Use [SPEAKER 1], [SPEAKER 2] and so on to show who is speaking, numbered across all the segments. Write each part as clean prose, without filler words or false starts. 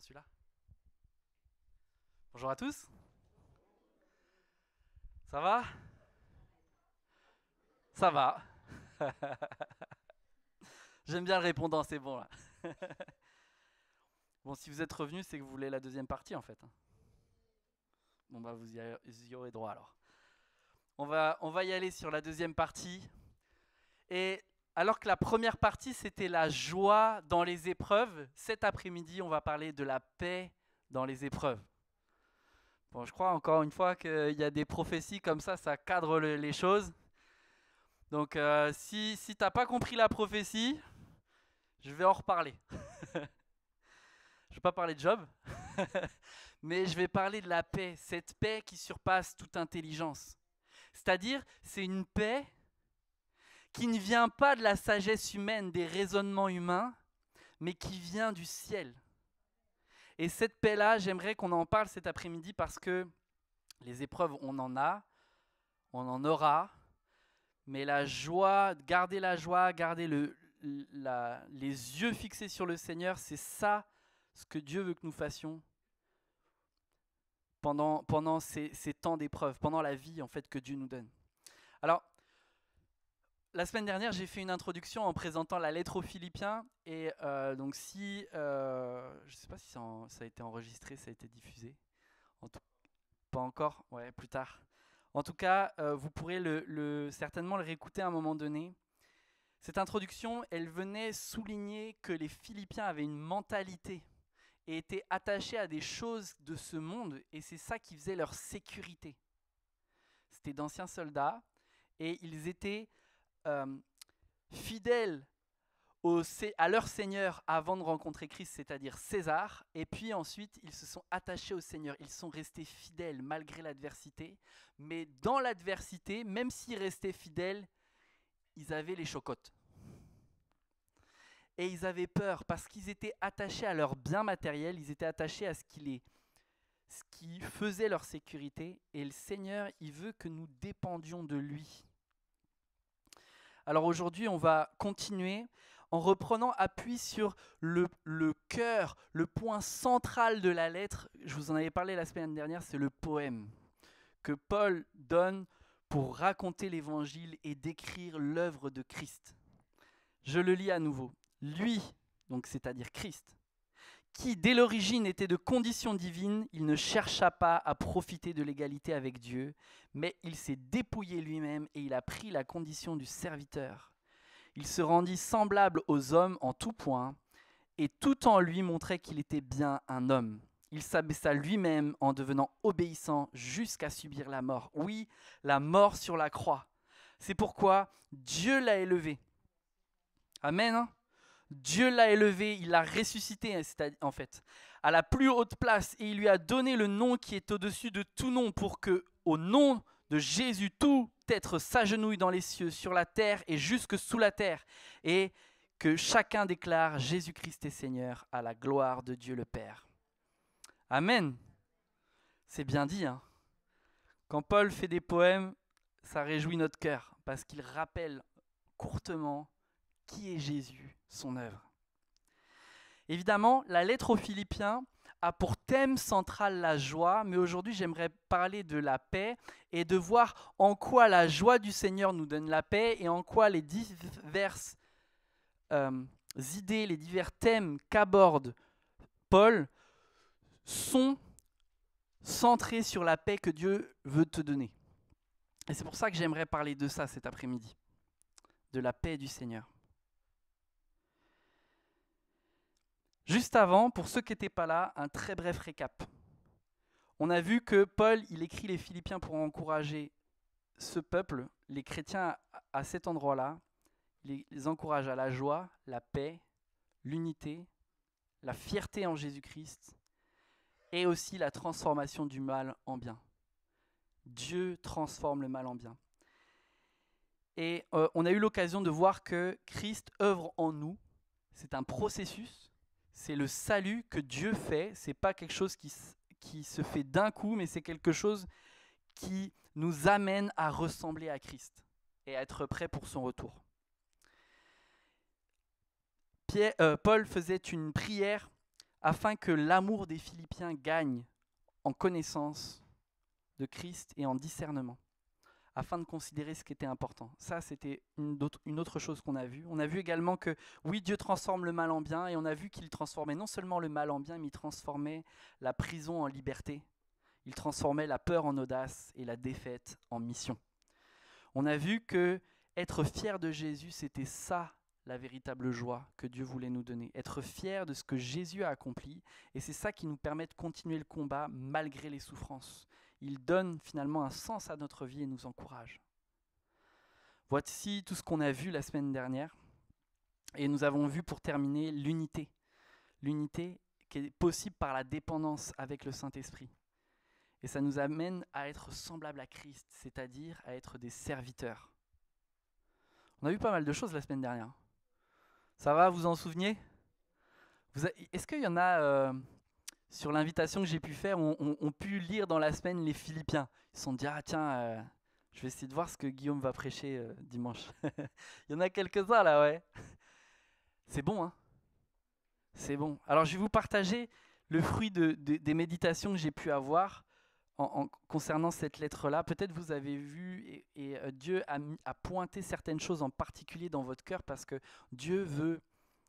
[SPEAKER 1] Celui-là. Bonjour à tous. Ça va? Ça va. J'aime bien le répondant, c'est bon là. Bon, si vous êtes revenus, c'est que vous voulez la deuxième partie en fait. Bon bah vous y aurez droit alors. On va y aller sur la deuxième partie. Et alors que la première partie c'était la joie dans les épreuves, cet après-midi on va parler de la paix dans les épreuves. Bon, je crois encore une fois qu'il y a des prophéties comme ça cadre les choses. Donc si t'as pas compris la prophétie, je vais en reparler. Je vais pas parler de Job, mais je vais parler de la paix, cette paix qui surpasse toute intelligence. C'est-à-dire, c'est une paix qui ne vient pas de la sagesse humaine, des raisonnements humains, mais qui vient du ciel. Et cette paix-là, j'aimerais qu'on en parle cet après-midi parce que les épreuves, on en a, on en aura, mais la joie, garder les yeux fixés sur le Seigneur, c'est ça ce que Dieu veut que nous fassions pendant ces temps d'épreuve, pendant la vie en fait que Dieu nous donne. Alors, la semaine dernière, j'ai fait une introduction en présentant la lettre aux Philippiens. Et donc je ne sais pas si ça a été enregistré, ça a été diffusé. Pas encore, ouais, plus tard. En tout cas, vous pourrez certainement le réécouter à un moment donné. Cette introduction, elle venait souligner que les Philippiens avaient une mentalité et étaient attachés à des choses de ce monde, et c'est ça qui faisait leur sécurité. C'était d'anciens soldats, et ils étaient fidèles à leur Seigneur avant de rencontrer Christ, c'est-à-dire César, et puis ensuite ils se sont attachés au Seigneur, ils sont restés fidèles malgré l'adversité, mais dans l'adversité, même s'ils restaient fidèles, ils avaient les chocottes. Et ils avaient peur parce qu'ils étaient attachés à leurs biens matériels, ils étaient attachés à ce qui faisait leur sécurité, et le Seigneur, il veut que nous dépendions de lui. Alors aujourd'hui, on va continuer en reprenant appui sur le cœur, le point central de la lettre. Je vous en avais parlé la semaine dernière, c'est le poème que Paul donne pour raconter l'évangile et décrire l'œuvre de Christ. Je le lis à nouveau. Lui, donc c'est-à-dire Christ, qui dès l'origine était de condition divine, il ne chercha pas à profiter de l'égalité avec Dieu, mais il s'est dépouillé lui-même et il a pris la condition du serviteur. Il se rendit semblable aux hommes en tout point, et tout en lui montrait qu'il était bien un homme. Il s'abaissa lui-même en devenant obéissant jusqu'à subir la mort. Oui, la mort sur la croix. C'est pourquoi Dieu l'a élevé. Amen, hein? Dieu l'a élevé, il l'a ressuscité en fait, à la plus haute place, et il lui a donné le nom qui est au-dessus de tout nom, pour que, au nom de Jésus, tout être s'agenouille dans les cieux, sur la terre et jusque sous la terre, et que chacun déclare Jésus-Christ est Seigneur, à la gloire de Dieu le Père. Amen. C'est bien dit, hein? Quand Paul fait des poèmes, ça réjouit notre cœur, parce qu'il rappelle courtement qui est Jésus, son œuvre. Évidemment, la lettre aux Philippiens a pour thème central la joie, mais aujourd'hui j'aimerais parler de la paix et de voir en quoi la joie du Seigneur nous donne la paix et en quoi les diverses idées, les divers thèmes qu'aborde Paul sont centrés sur la paix que Dieu veut te donner. Et c'est pour ça que j'aimerais parler de ça cet après-midi, de la paix du Seigneur. Juste avant, pour ceux qui n'étaient pas là, un très bref récap. On a vu que Paul, il écrit les Philippiens pour encourager ce peuple, les chrétiens à cet endroit-là, les encourage à la joie, la paix, l'unité, la fierté en Jésus-Christ et aussi la transformation du mal en bien. Dieu transforme le mal en bien. Et on a eu l'occasion de voir que Christ œuvre en nous. C'est un processus. C'est le salut que Dieu fait. C'est pas quelque chose qui se fait d'un coup, mais c'est quelque chose qui nous amène à ressembler à Christ et à être prêt pour son retour. Paul faisait une prière afin que l'amour des Philippiens gagne en connaissance de Christ et en discernement, afin de considérer ce qui était important. Ça, c'était une autre chose qu'on a vue. On a vu également que, oui, Dieu transforme le mal en bien, et on a vu qu'il transformait non seulement le mal en bien, mais il transformait la prison en liberté. Il transformait la peur en audace et la défaite en mission. On a vu que être fier de Jésus, c'était ça, la véritable joie que Dieu voulait nous donner. Être fier de ce que Jésus a accompli, et c'est ça qui nous permet de continuer le combat malgré les souffrances. Il donne finalement un sens à notre vie et nous encourage. Voici tout ce qu'on a vu la semaine dernière. Et nous avons vu pour terminer l'unité. L'unité qui est possible par la dépendance avec le Saint-Esprit. Et ça nous amène à être semblables à Christ, c'est-à-dire à être des serviteurs. On a vu pas mal de choses la semaine dernière. Ça va, vous en souvenez ? Est-ce qu'il y en a sur l'invitation que j'ai pu faire, ont pu lire dans la semaine les Philippiens ? Ils se sont dit, ah tiens, je vais essayer de voir ce que Guillaume va prêcher dimanche. Il y en a quelques-uns là, ouais. C'est bon, hein ? C'est bon. Alors je vais vous partager le fruit des méditations que j'ai pu avoir concernant cette lettre-là. Peut-être vous avez vu et Dieu a pointé certaines choses en particulier dans votre cœur parce que Dieu veut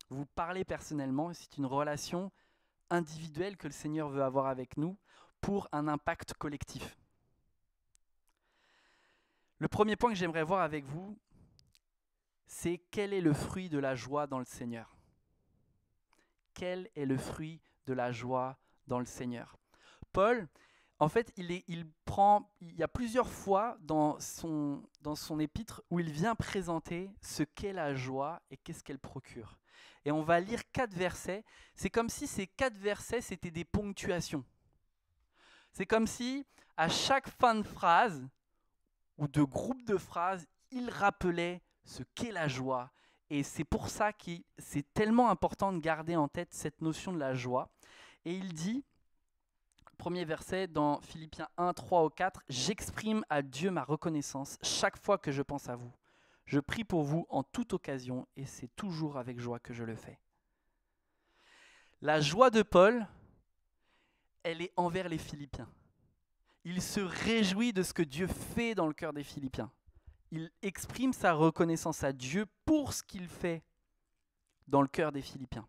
[SPEAKER 1] vous parler personnellement. C'est une relation individuelle que le Seigneur veut avoir avec nous pour un impact collectif. Le premier point que j'aimerais voir avec vous, c'est quel est le fruit de la joie dans le Seigneur ? Quel est le fruit de la joie dans le Seigneur ? Paul, en fait, il y a plusieurs fois dans son épître où il vient présenter ce qu'est la joie et qu'est-ce qu'elle procure. Et on va lire 4 versets. C'est comme si ces 4 versets, c'était des ponctuations. C'est comme si, à chaque fin de phrase, ou de groupe de phrases, il rappelait ce qu'est la joie. Et c'est pour ça que c'est tellement important de garder en tête cette notion de la joie. Et il dit, premier verset dans Philippiens 1, 3 au 4, « J'exprime à Dieu ma reconnaissance chaque fois que je pense à vous. Je prie pour vous en toute occasion et c'est toujours avec joie que je le fais. » La joie de Paul, elle est envers les Philippiens. Il se réjouit de ce que Dieu fait dans le cœur des Philippiens. Il exprime sa reconnaissance à Dieu pour ce qu'il fait dans le cœur des Philippiens.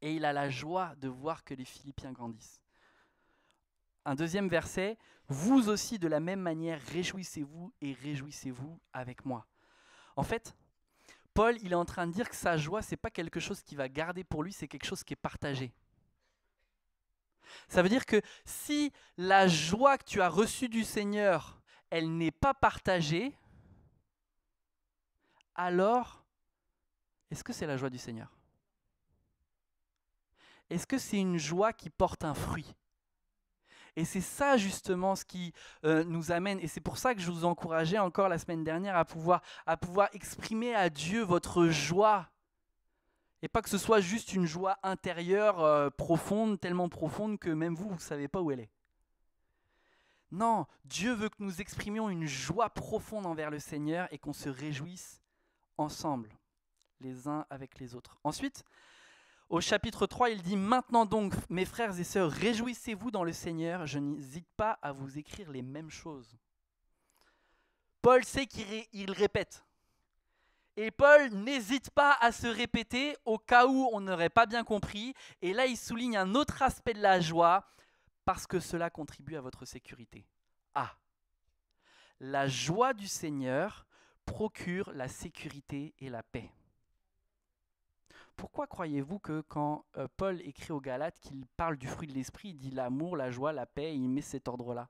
[SPEAKER 1] Et il a la joie de voir que les Philippiens grandissent. Un deuxième verset, « Vous aussi de la même manière, réjouissez-vous et réjouissez-vous avec moi. » En fait, Paul, il est en train de dire que sa joie, ce n'est pas quelque chose qu'il va garder pour lui, c'est quelque chose qui est partagé. Ça veut dire que si la joie que tu as reçue du Seigneur, elle n'est pas partagée, alors, est-ce que c'est la joie du Seigneur ? Est-ce que c'est une joie qui porte un fruit ? Et c'est ça justement ce qui nous amène, et c'est pour ça que je vous encourageais encore la semaine dernière à pouvoir exprimer à Dieu votre joie. Et pas que ce soit juste une joie intérieure profonde, tellement profonde que même vous ne savez pas où elle est. Non, Dieu veut que nous exprimions une joie profonde envers le Seigneur et qu'on se réjouisse ensemble, les uns avec les autres. Ensuite, au chapitre 3, il dit « Maintenant donc, mes frères et sœurs, réjouissez-vous dans le Seigneur, je n'hésite pas à vous écrire les mêmes choses. » Paul sait qu'il répète. Et Paul n'hésite pas à se répéter au cas où on n'aurait pas bien compris. Et là, il souligne un autre aspect de la joie, parce que cela contribue à votre sécurité. Ah, la joie du Seigneur procure la sécurité et la paix. Pourquoi croyez-vous que quand Paul écrit aux Galates qu'il parle du fruit de l'esprit, il dit l'amour, la joie, la paix, et il met cet ordre-là?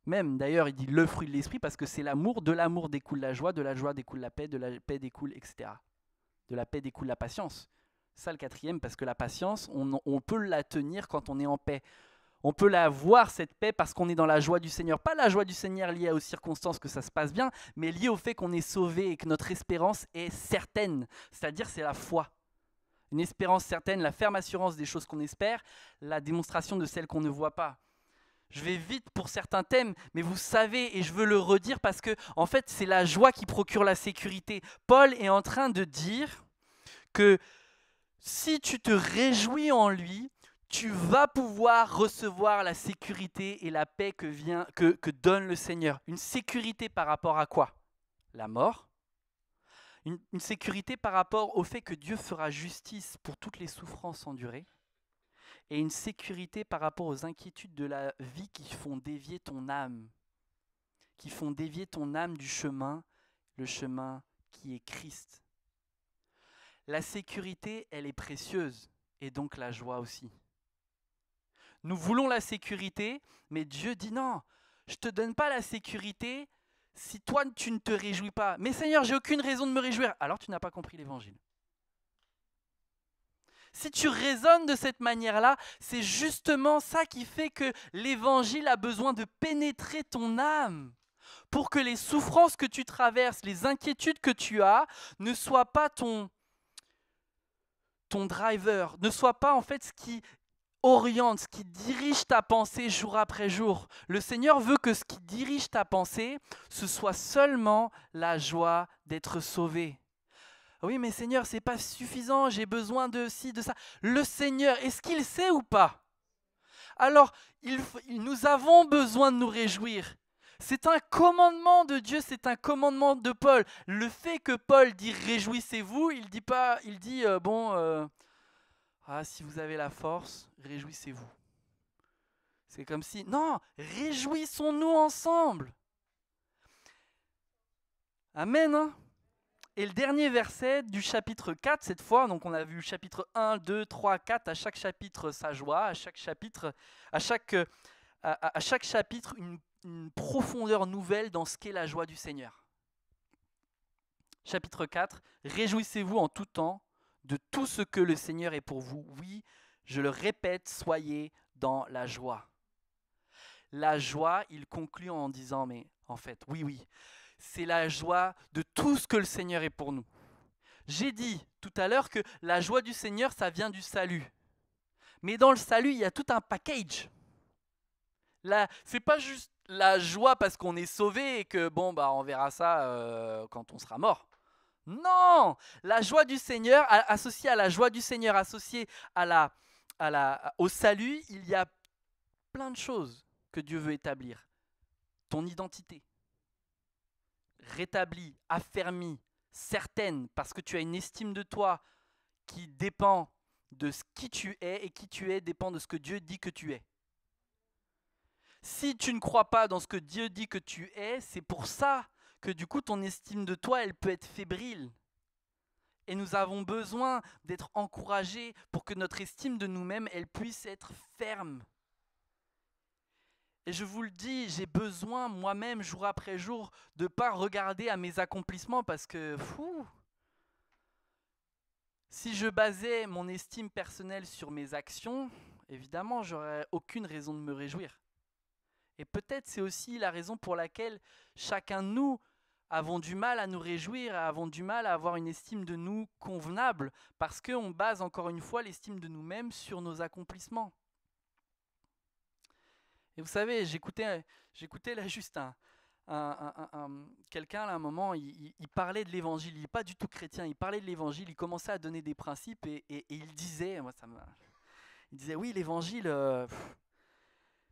[SPEAKER 1] Même d'ailleurs, il dit le fruit de l'esprit parce que c'est l'amour, de l'amour découle la joie découle la paix, de la paix découle, etc. De la paix découle la patience. Ça le 4e, parce que la patience, on peut la tenir quand on est en paix. On peut la voir, cette paix, parce qu'on est dans la joie du Seigneur. Pas la joie du Seigneur liée aux circonstances que ça se passe bien, mais liée au fait qu'on est sauvé et que notre espérance est certaine. C'est-à-dire, c'est la foi. Une espérance certaine, la ferme assurance des choses qu'on espère, la démonstration de celles qu'on ne voit pas. Je vais vite pour certains thèmes, mais vous savez, et je veux le redire parce que, en fait, c'est la joie qui procure la sécurité. Paul est en train de dire que si tu te réjouis en lui, tu vas pouvoir recevoir la sécurité et la paix que donne le Seigneur. Une sécurité par rapport à quoi? La mort. Une sécurité par rapport au fait que Dieu fera justice pour toutes les souffrances endurées. Et une sécurité par rapport aux inquiétudes de la vie qui font dévier ton âme. Qui font dévier ton âme du chemin, le chemin qui est Christ. La sécurité, elle est précieuse, et donc la joie aussi. Nous voulons la sécurité, mais Dieu dit non, je ne te donne pas la sécurité si toi tu ne te réjouis pas. Mais Seigneur, j'ai aucune raison de me réjouir. Alors tu n'as pas compris l'évangile. Si tu raisonnes de cette manière-là, c'est justement ça qui fait que l'évangile a besoin de pénétrer ton âme pour que les souffrances que tu traverses, les inquiétudes que tu as, ne soient pas ton driver, ne soient pas en fait ce qui oriente, ce qui dirige ta pensée jour après jour. Le Seigneur veut que ce qui dirige ta pensée, ce soit seulement la joie d'être sauvé. Oui, mais Seigneur, c'est pas suffisant, j'ai besoin de ci, de ça. Le Seigneur, est-ce qu'il sait ou pas? Alors, nous avons besoin de nous réjouir. C'est un commandement de Dieu, c'est un commandement de Paul. Le fait que Paul dit réjouissez-vous, il dit pas, il dit si vous avez la force, réjouissez-vous. C'est comme si, non, réjouissons-nous ensemble. Amen. Hein? Et le dernier verset du chapitre 4, cette fois, donc on a vu chapitre 1, 2, 3, 4, à chaque chapitre sa joie, à chaque chapitre une profondeur nouvelle dans ce qu'est la joie du Seigneur. Chapitre 4, réjouissez-vous en tout temps de tout ce que le Seigneur est pour vous. Oui, je le répète, soyez dans la joie. La joie, il conclut en disant, mais en fait, oui, c'est la joie de tout ce que le Seigneur est pour nous. J'ai dit tout à l'heure que la joie du Seigneur, ça vient du salut. Mais dans le salut, il y a tout un package. C'est pas juste la joie parce qu'on est sauvé et que on verra ça quand on sera mort. Non, la joie du Seigneur, associée à la joie du Seigneur, associée au salut, il y a plein de choses que Dieu veut établir. Ton identité, rétablie, affermie, certaine, parce que tu as une estime de toi qui dépend de ce qui tu es, et qui tu es dépend de ce que Dieu dit que tu es. Si tu ne crois pas dans ce que Dieu dit que tu es, c'est pour ça que du coup ton estime de toi, elle peut être fébrile. Et nous avons besoin d'être encouragés pour que notre estime de nous-mêmes, elle puisse être ferme. Et je vous le dis, j'ai besoin moi-même, jour après jour, de ne pas regarder à mes accomplissements parce que, si je basais mon estime personnelle sur mes actions, évidemment, j'aurais aucune raison de me réjouir. Et peut-être c'est aussi la raison pour laquelle chacun de nous avons du mal à nous réjouir, avons du mal à avoir une estime de nous convenable, parce qu'on base encore une fois l'estime de nous-mêmes sur nos accomplissements. Et vous savez, j'écoutais là juste quelqu'un à un moment, il parlait de l'évangile, il n'est pas du tout chrétien, il parlait de l'évangile, il commençait à donner des principes et il disait, oui, l'évangile,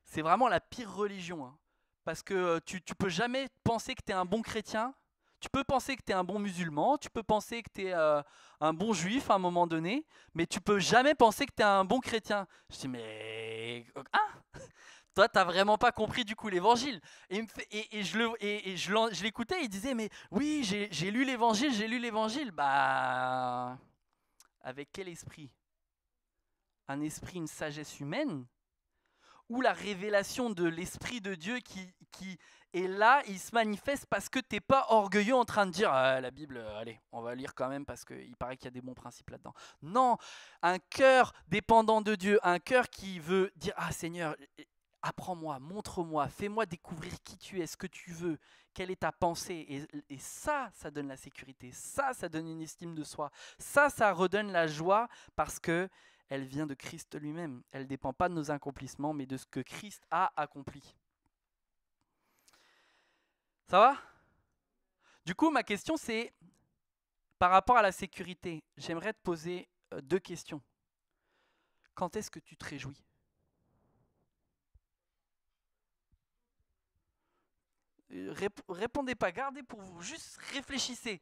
[SPEAKER 1] c'est vraiment la pire religion, hein, parce que tu peux jamais penser que tu es un bon chrétien, tu peux penser que tu es un bon musulman, tu peux penser que tu es un bon juif à un moment donné, mais tu peux jamais penser que tu es un bon chrétien. Je dis, mais... Toi, tu n'as vraiment pas compris du coup l'évangile. Et je l'écoutais, il disait, mais oui, j'ai lu l'évangile. Bah, avec quel esprit? Un esprit, une sagesse humaine? Ou la révélation de l'Esprit de Dieu qui est là, il se manifeste parce que tu n'es pas orgueilleux en train de dire la Bible, allez, on va lire quand même parce qu'il paraît qu'il y a des bons principes là-dedans. Non, un cœur dépendant de Dieu, un cœur qui veut dire, Seigneur, apprends-moi, montre-moi, fais-moi découvrir qui tu es, ce que tu veux, quelle est ta pensée. Et ça donne la sécurité, ça donne une estime de soi, ça redonne la joie parce que elle vient de Christ lui-même. Elle ne dépend pas de nos accomplissements, mais de ce que Christ a accompli. Ça va? Du coup, ma question c'est, Par rapport à la sécurité, j'aimerais te poser 2 questions. Quand est-ce que tu te réjouis? Répondez pas, gardez pour vous, juste réfléchissez.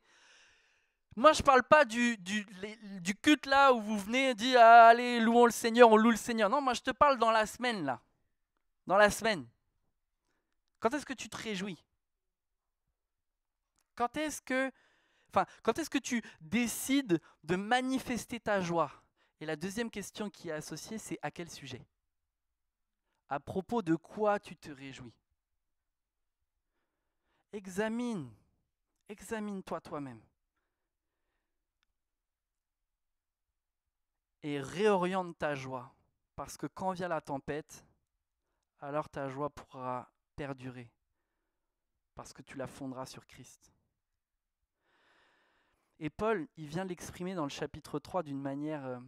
[SPEAKER 1] Moi, je parle pas du culte là où vous venez et dites ah, allez, louons le Seigneur, on loue le Seigneur. Non, moi, je te parle dans la semaine là. Dans la semaine. Quand est-ce que tu te réjouis? Quand est-ce que tu décides de manifester ta joie? Et la deuxième question qui est associée, c'est à quel sujet? À propos de quoi tu te réjouis? Examine-toi toi-même. Et réoriente ta joie. Parce que quand vient la tempête, alors ta joie pourra perdurer. Parce que tu la fonderas sur Christ. Et Paul, il vient l'exprimer dans le chapitre 3 d'une manière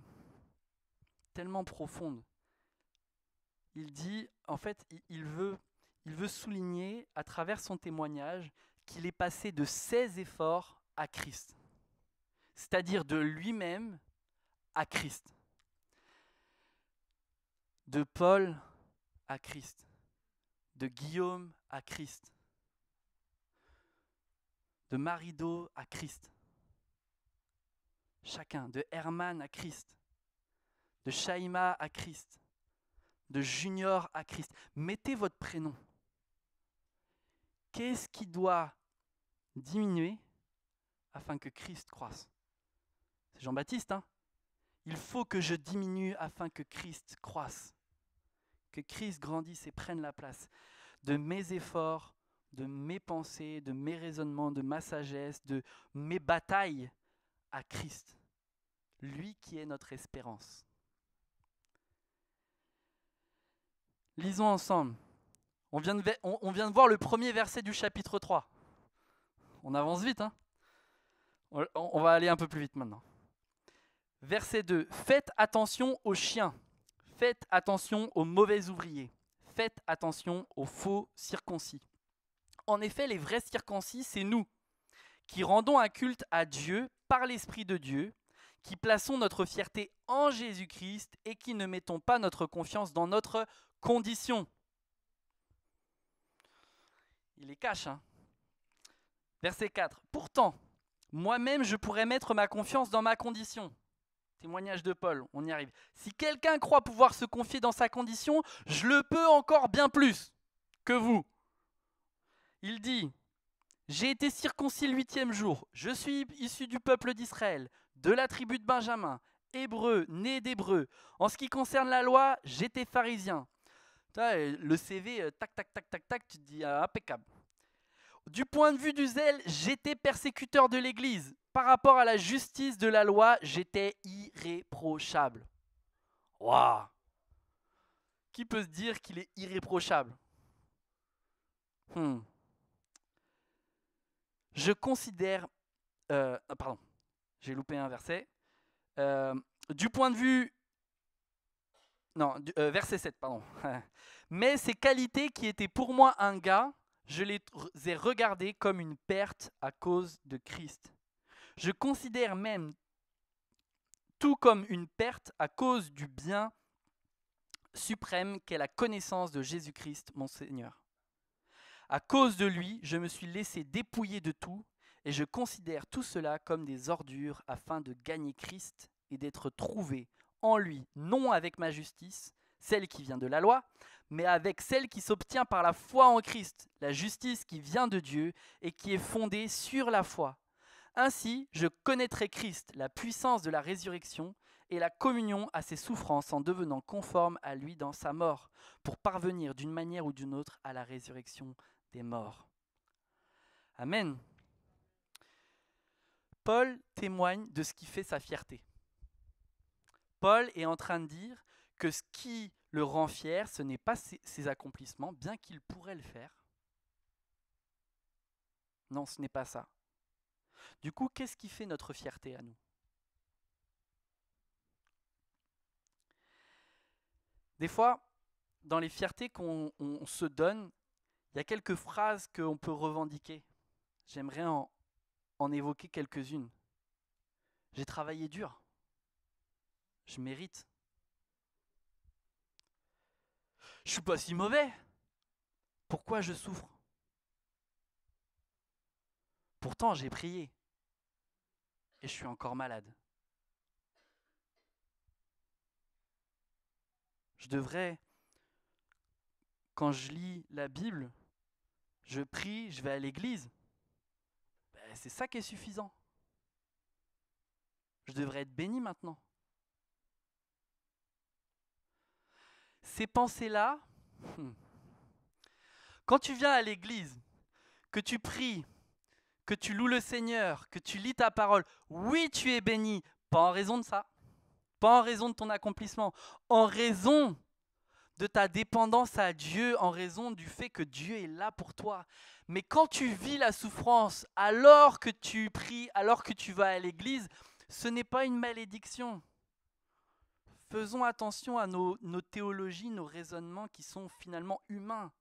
[SPEAKER 1] tellement profonde. Il dit, en fait, il veut souligner à travers son témoignage qu'il est passé de ses efforts à Christ. C'est-à-dire de lui-même à Christ. De Paul à Christ. De Guillaume à Christ. De Marido à Christ. Chacun. De Herman à Christ. De Shaima à Christ. De Junior à Christ. Mettez votre prénom. Qu'est-ce qui doit diminuer afin que Christ croisse? C'est Jean-Baptiste, hein? Il faut que je diminue afin que Christ croisse. Que Christ grandisse et prenne la place de mes efforts, de mes pensées, de mes raisonnements, de ma sagesse, de mes batailles à Christ. Lui qui est notre espérance. Lisons ensemble. On vient de voir le premier verset du chapitre 3. On avance vite, hein? On va aller un peu plus vite maintenant. Verset 2. Faites attention aux chiens. Faites attention aux mauvais ouvriers. Faites attention aux faux circoncis. En effet, les vrais circoncis, c'est nous, qui rendons un culte à Dieu par l'Esprit de Dieu, qui plaçons notre fierté en Jésus-Christ et qui ne mettons pas notre confiance dans notre condition. Il les cache, hein? Verset 4. Pourtant, moi-même, je pourrais mettre ma confiance dans ma condition. Témoignage de Paul, on y arrive. Si quelqu'un croit pouvoir se confier dans sa condition, je le peux encore bien plus que vous. Il dit, j'ai été circoncis le 8e jour, je suis issu du peuple d'Israël, de la tribu de Benjamin, hébreu, né d'hébreu. En ce qui concerne la loi, j'étais pharisien. Le CV, tac, tac, tac, tac, tac, tu te dis impeccable. Du point de vue du zèle, j'étais persécuteur de l'Église. Par rapport à la justice de la loi, j'étais irréprochable. Waouh! Qui peut se dire qu'il est irréprochable? Je considère... pardon, j'ai loupé un verset. Du point de vue... Non, verset 7, pardon. Mais ces qualités qui étaient pour moi un gain, je les ai regardées comme une perte à cause de Christ. Je considère même tout comme une perte à cause du bien suprême qu'est la connaissance de Jésus-Christ, mon Seigneur. À cause de lui, je me suis laissé dépouiller de tout et je considère tout cela comme des ordures afin de gagner Christ et d'être trouvé en lui, non avec ma justice, celle qui vient de la loi, mais avec celle qui s'obtient par la foi en Christ, la justice qui vient de Dieu et qui est fondée sur la foi. Ainsi, je connaîtrai Christ, la puissance de la résurrection et la communion à ses souffrances en devenant conforme à lui dans sa mort, pour parvenir d'une manière ou d'une autre à la résurrection des morts. Amen. Paul témoigne de ce qui fait sa fierté. Paul est en train de dire que ce qui le rend fier, ce n'est pas ses accomplissements, bien qu'il pourrait le faire. Non, ce n'est pas ça. Du coup, qu'est-ce qui fait notre fierté à nous? Des fois, dans les fiertés qu'on se donne, il y a quelques phrases qu'on peut revendiquer. J'aimerais en évoquer quelques-unes. J'ai travaillé dur. Je mérite. Je suis pas si mauvais. Pourquoi je souffre? Pourtant, j'ai prié. Et je suis encore malade. Je devrais, quand je lis la Bible, je prie, je vais à l'église. Ben, c'est ça qui est suffisant. Je devrais être béni maintenant. Ces pensées-là, quand tu viens à l'église, que tu pries, que tu loues le Seigneur, que tu lis ta parole, oui, tu es béni, pas en raison de ça, pas en raison de ton accomplissement, en raison de ta dépendance à Dieu, en raison du fait que Dieu est là pour toi. Mais quand tu vis la souffrance, alors que tu pries, alors que tu vas à l'église, ce n'est pas une malédiction. Faisons attention à nos théologies, nos raisonnements qui sont finalement humains.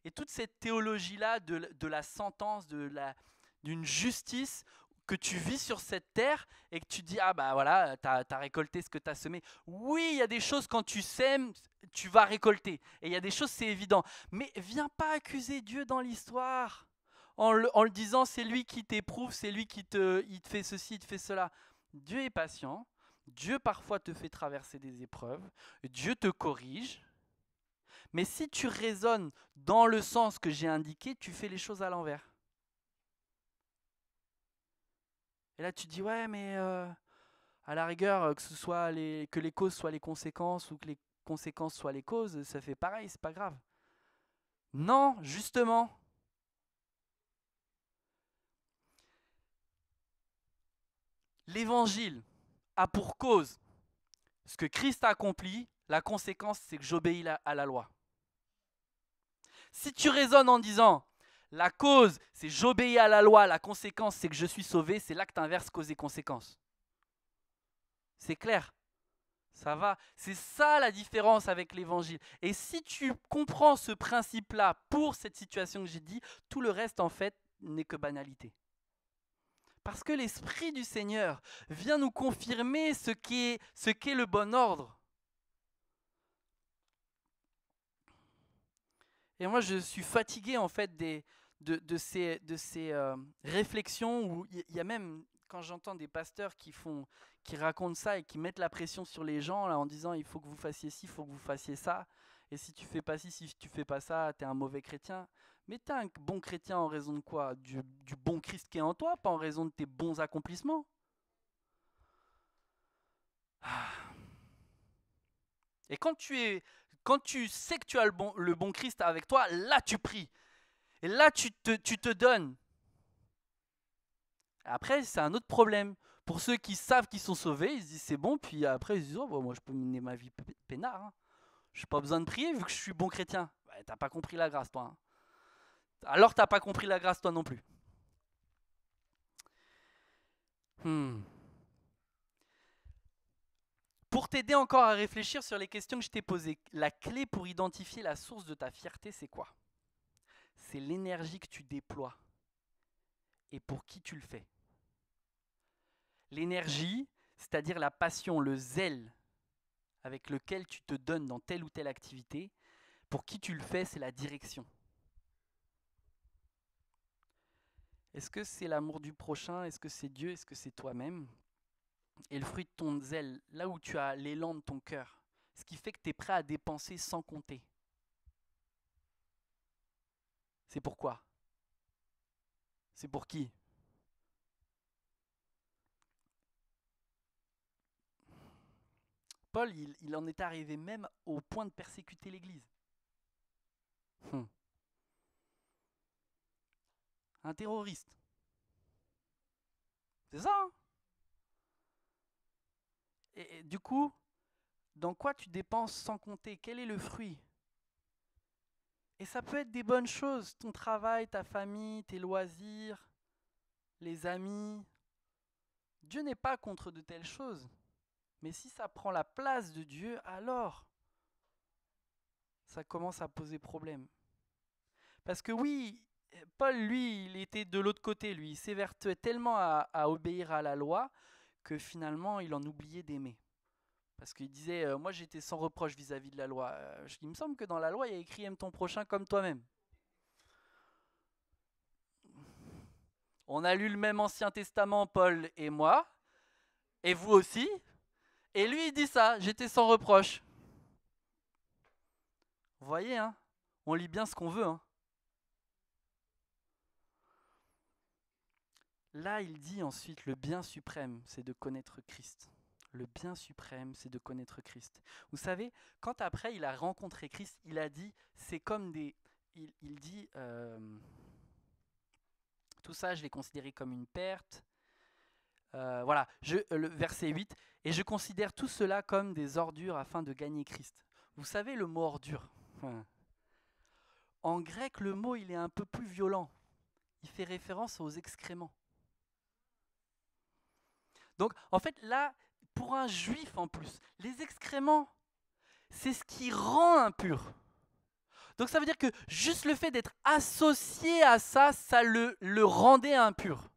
[SPEAKER 1] Et toute cette théologie-là de la sentence, d'une justice que tu vis sur cette terre et que tu dis, ah bah voilà, tu as récolté ce que tu as semé. Oui, il y a des choses quand tu sèmes, tu vas récolter. Et il y a des choses, c'est évident. Mais viens pas accuser Dieu dans l'histoire en le disant, c'est lui qui t'éprouve, c'est lui il te fait ceci, il te fait cela. Dieu est patient. Dieu parfois te fait traverser des épreuves. Dieu te corrige. Mais si tu raisonnes dans le sens que j'ai indiqué, tu fais les choses à l'envers. Et là, tu dis, ouais, mais à la rigueur, que les causes soient les conséquences ou que les conséquences soient les causes, ça fait pareil, c'est pas grave. Non, justement. L'évangile a pour cause ce que Christ a accompli, la conséquence, c'est que j'obéis à la loi. Si tu raisonnes en disant, la cause, c'est j'obéis à la loi, la conséquence, c'est que je suis sauvé, c'est là que tu inverses cause et conséquence. C'est clair. Ça va. C'est ça la différence avec l'évangile. Et si tu comprends ce principe-là pour cette situation que j'ai dit, tout le reste, en fait, n'est que banalité. Parce que l'Esprit du Seigneur vient nous confirmer ce qu'est le bon ordre. Et moi, je suis fatigué, en fait, de ces réflexions où il y a même, quand j'entends des pasteurs qui racontent ça et qui mettent la pression sur les gens là, en disant il faut que vous fassiez ci, il faut que vous fassiez ça. Et si tu fais pas ci, si tu fais pas ça, tu es un mauvais chrétien. Mais tu es un bon chrétien en raison de quoi? Du bon Christ qui est en toi, pas en raison de tes bons accomplissements. Et quand tu sais que tu as le bon Christ avec toi, là tu pries. Et là tu te donnes. Après, c'est un autre problème. Pour ceux qui savent qu'ils sont sauvés, ils se disent c'est bon, puis après ils se disent oh, bon, moi je peux mener ma vie peinard. Hein. Je n'ai pas besoin de prier vu que je suis bon chrétien. Ouais, t'as pas compris la grâce, toi. Hein. Alors t'as pas compris la grâce, toi non plus. Pour t'aider encore à réfléchir sur les questions que je t'ai posées, la clé pour identifier la source de ta fierté, c'est quoi? C'est l'énergie que tu déploies et pour qui tu le fais. L'énergie, c'est-à-dire la passion, le zèle avec lequel tu te donnes dans telle ou telle activité, pour qui tu le fais, c'est la direction. Est-ce que c'est l'amour du prochain? Est-ce que c'est Dieu? Est-ce que c'est toi-même? Et le fruit de ton zèle, là où tu as l'élan de ton cœur, ce qui fait que tu es prêt à dépenser sans compter. C'est pourquoi? C'est pour qui? Paul, il en est arrivé même au point de persécuter l'Église. Un terroriste. C'est ça, hein? Et du coup, dans quoi tu dépenses sans compter? Quel est le fruit? Et ça peut être des bonnes choses, ton travail, ta famille, tes loisirs, les amis. Dieu n'est pas contre de telles choses. Mais si ça prend la place de Dieu, alors ça commence à poser problème. Parce que oui, Paul, lui, il était de l'autre côté, lui. Il s'évertuait tellement à obéir à la loi que finalement il en oubliait d'aimer. Parce qu'il disait, moi j'étais sans reproche vis-à-vis de la loi. Il me semble que dans la loi, il y a écrit aime ton prochain comme toi-même. On a lu le même Ancien Testament, Paul et moi, et vous aussi. Et lui, il dit ça, j'étais sans reproche. Vous voyez, hein, on lit bien ce qu'on veut. Hein. Là, il dit ensuite, le bien suprême, c'est de connaître Christ. Le bien suprême, c'est de connaître Christ. Vous savez, quand après il a rencontré Christ, il a dit, c'est comme des... Il dit, tout ça, je l'ai considéré comme une perte. Voilà, le verset 8, et je considère tout cela comme des ordures afin de gagner Christ. Vous savez le mot ordure. En grec, le mot, il est un peu plus violent. Il fait référence aux excréments. Donc, en fait, là, pour un juif en plus, les excréments, c'est ce qui rend impur. Donc, ça veut dire que juste le fait d'être associé à ça, ça le rendait impur.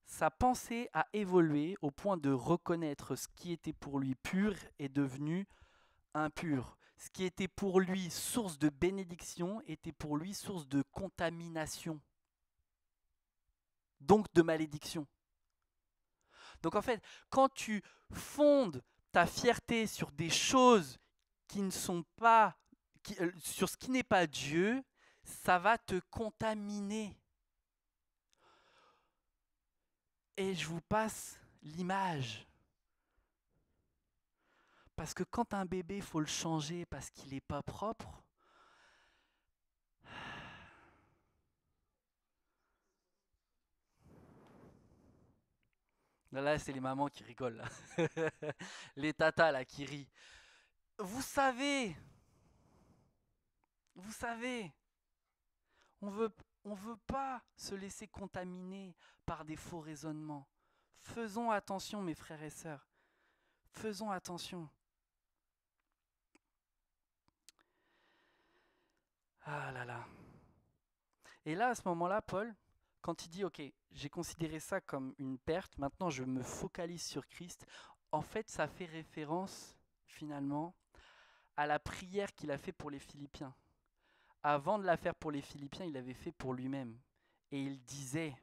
[SPEAKER 1] Sa pensée a évolué au point de reconnaître ce qui était pour lui pur est devenu impur. Ce qui était pour lui source de bénédiction était pour lui source de contamination. Donc de malédiction. Donc en fait, quand tu fondes ta fierté sur des choses qui ne sont pas, sur ce qui n'est pas Dieu, ça va te contaminer. Et je vous passe l'image. Parce que quand un bébé, il faut le changer parce qu'il n'est pas propre, là c'est les mamans qui rigolent, là. Les tatas là qui rient. Vous savez, on veut pas se laisser contaminer par des faux raisonnements. Faisons attention, mes frères et sœurs. Faisons attention. Ah là là. Et là, à ce moment-là, Paul, quand il dit, ok, j'ai considéré ça comme une perte, maintenant je me focalise sur Christ, en fait, ça fait référence, finalement, à la prière qu'il a fait pour les Philippiens. Avant de la faire pour les Philippiens, il l'avait fait pour lui-même. Et il disait,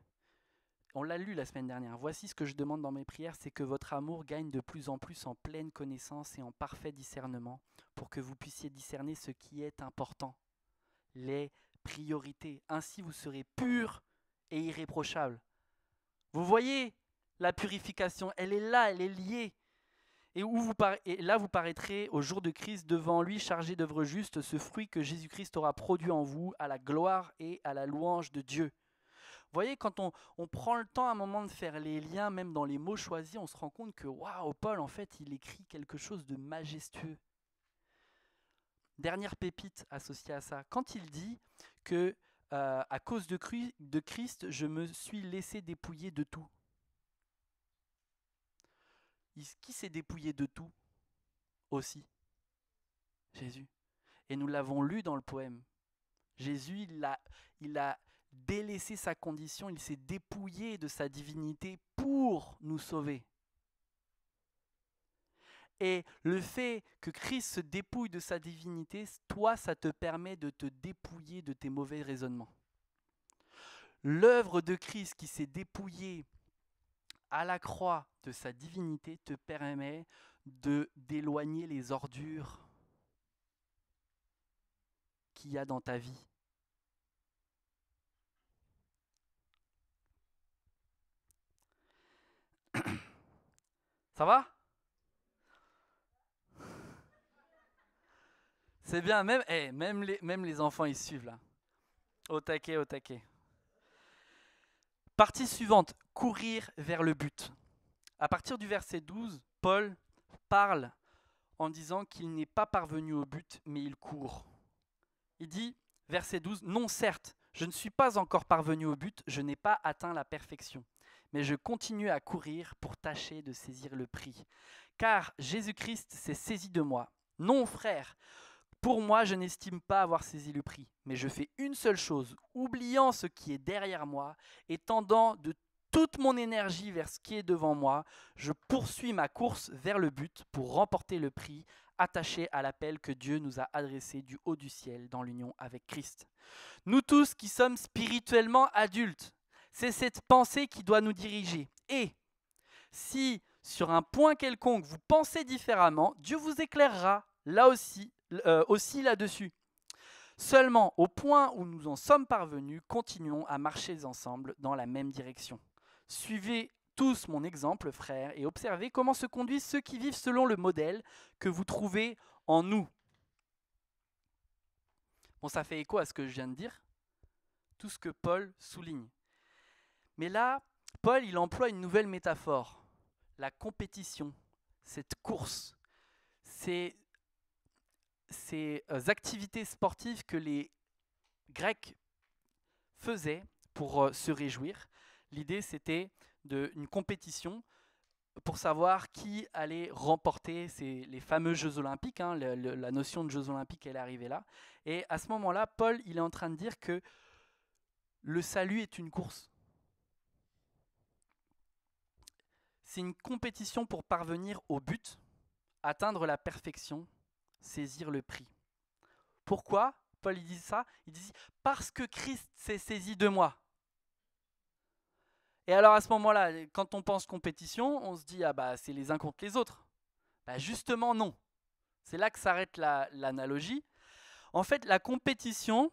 [SPEAKER 1] on l'a lu la semaine dernière, voici ce que je demande dans mes prières, c'est que votre amour gagne de plus en plus en pleine connaissance et en parfait discernement, pour que vous puissiez discerner ce qui est important, les priorités. Ainsi vous serez purs et irréprochables. Vous voyez la purification, elle est là, elle est liée. Et là vous paraîtrez au jour de Christ devant lui chargé d'œuvres justes, ce fruit que Jésus-Christ aura produit en vous à la gloire et à la louange de Dieu. Vous voyez, quand on prend le temps à un moment de faire les liens, même dans les mots choisis, on se rend compte que waouh, Paul, en fait, il écrit quelque chose de majestueux. Dernière pépite associée à ça, quand il dit que à cause de Christ, je me suis laissé dépouiller de tout. Qui s'est dépouillé de tout aussi? Jésus. Et nous l'avons lu dans le poème. Jésus, il a délaissé sa condition, il s'est dépouillé de sa divinité pour nous sauver. Et le fait que Christ se dépouille de sa divinité, toi, ça te permet de te dépouiller de tes mauvais raisonnements. L'œuvre de Christ qui s'est dépouillée à la croix de sa divinité te permet d'éloigner les ordures qu'il y a dans ta vie. Ça va? C'est bien, même les enfants ils suivent là. Au taquet, au taquet. Partie suivante, courir vers le but. À partir du verset 12, Paul parle en disant qu'il n'est pas parvenu au but, mais il court. Il dit, verset 12, « Non, certes, je ne suis pas encore parvenu au but, je n'ai pas atteint la perfection, mais je continue à courir pour tâcher de saisir le prix. Car Jésus-Christ s'est saisi de moi. Non, frère, Pour moi, je n'estime pas avoir saisi le prix, mais je fais une seule chose, oubliant ce qui est derrière moi et tendant de toute mon énergie vers ce qui est devant moi, je poursuis ma course vers le but pour remporter le prix attaché à l'appel que Dieu nous a adressé du haut du ciel dans l'union avec Christ. Nous tous qui sommes spirituellement adultes, c'est cette pensée qui doit nous diriger. Et si sur un point quelconque vous pensez différemment, Dieu vous éclairera là aussi là-dessus. Seulement, au point où nous en sommes parvenus, continuons à marcher ensemble dans la même direction. Suivez tous mon exemple, frères, et observez comment se conduisent ceux qui vivent selon le modèle que vous trouvez en nous. Bon, ça fait écho à ce que je viens de dire, tout ce que Paul souligne. Mais là, Paul, il emploie une nouvelle métaphore, la compétition, cette course, ces activités sportives que les Grecs faisaient pour se réjouir. L'idée, c'était une compétition pour savoir qui allait remporter les fameux Jeux Olympiques. Hein, la notion de Jeux Olympiques, elle est arrivée là. Et à ce moment-là, Paul, il est en train de dire que le salut est une course. C'est une compétition pour parvenir au but, atteindre la perfection, saisir le prix. Pourquoi Paul il dit ça? Il dit parce que Christ s'est saisi de moi. Et alors à ce moment-là, quand on pense compétition, on se dit ah bah c'est les uns contre les autres. Bah justement non. C'est là que s'arrête l'analogie. En fait, la compétition,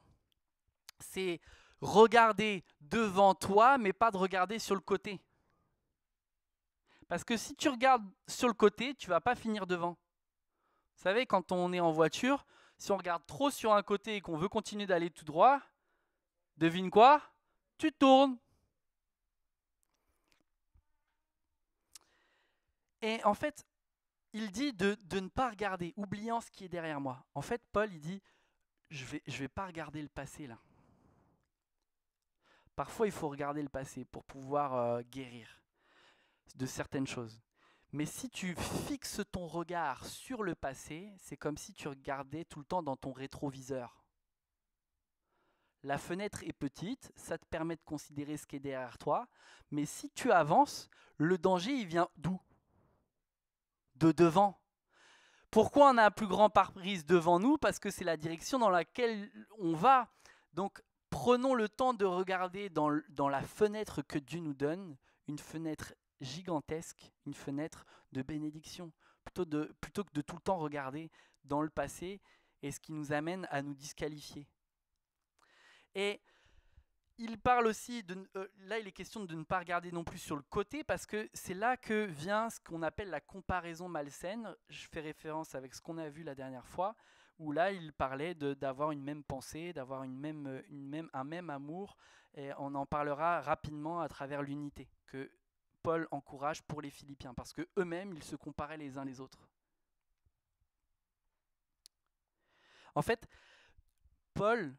[SPEAKER 1] c'est regarder devant toi, mais pas de regarder sur le côté. Parce que si tu regardes sur le côté, tu vas pas finir devant. Vous savez, quand on est en voiture, si on regarde trop sur un côté et qu'on veut continuer d'aller tout droit, devine quoi? Tu tournes. Et en fait, il dit de ne pas regarder, oubliant ce qui est derrière moi. En fait, Paul, il dit, je vais pas regarder le passé là. Parfois, il faut regarder le passé pour pouvoir guérir de certaines choses. Mais si tu fixes ton regard sur le passé, c'est comme si tu regardais tout le temps dans ton rétroviseur. La fenêtre est petite, ça te permet de considérer ce qui est derrière toi, mais si tu avances, le danger, il vient d'où? De devant. Pourquoi on a un plus grand pare-brise devant nous? Parce que c'est la direction dans laquelle on va. Donc, prenons le temps de regarder dans la fenêtre que Dieu nous donne, une fenêtre gigantesque, une fenêtre de bénédiction, plutôt que de tout le temps regarder dans le passé et ce qui nous amène à nous disqualifier. Et il parle aussi, là il est question de ne pas regarder non plus sur le côté, parce que c'est là que vient ce qu'on appelle la comparaison malsaine. Je fais référence avec ce qu'on a vu la dernière fois, où là il parlait d'avoir une même pensée, d'avoir un même amour, et on en parlera rapidement à travers l'unité que Paul encourage pour les Philippiens, parce qu'eux-mêmes ils se comparaient les uns les autres. En fait, Paul,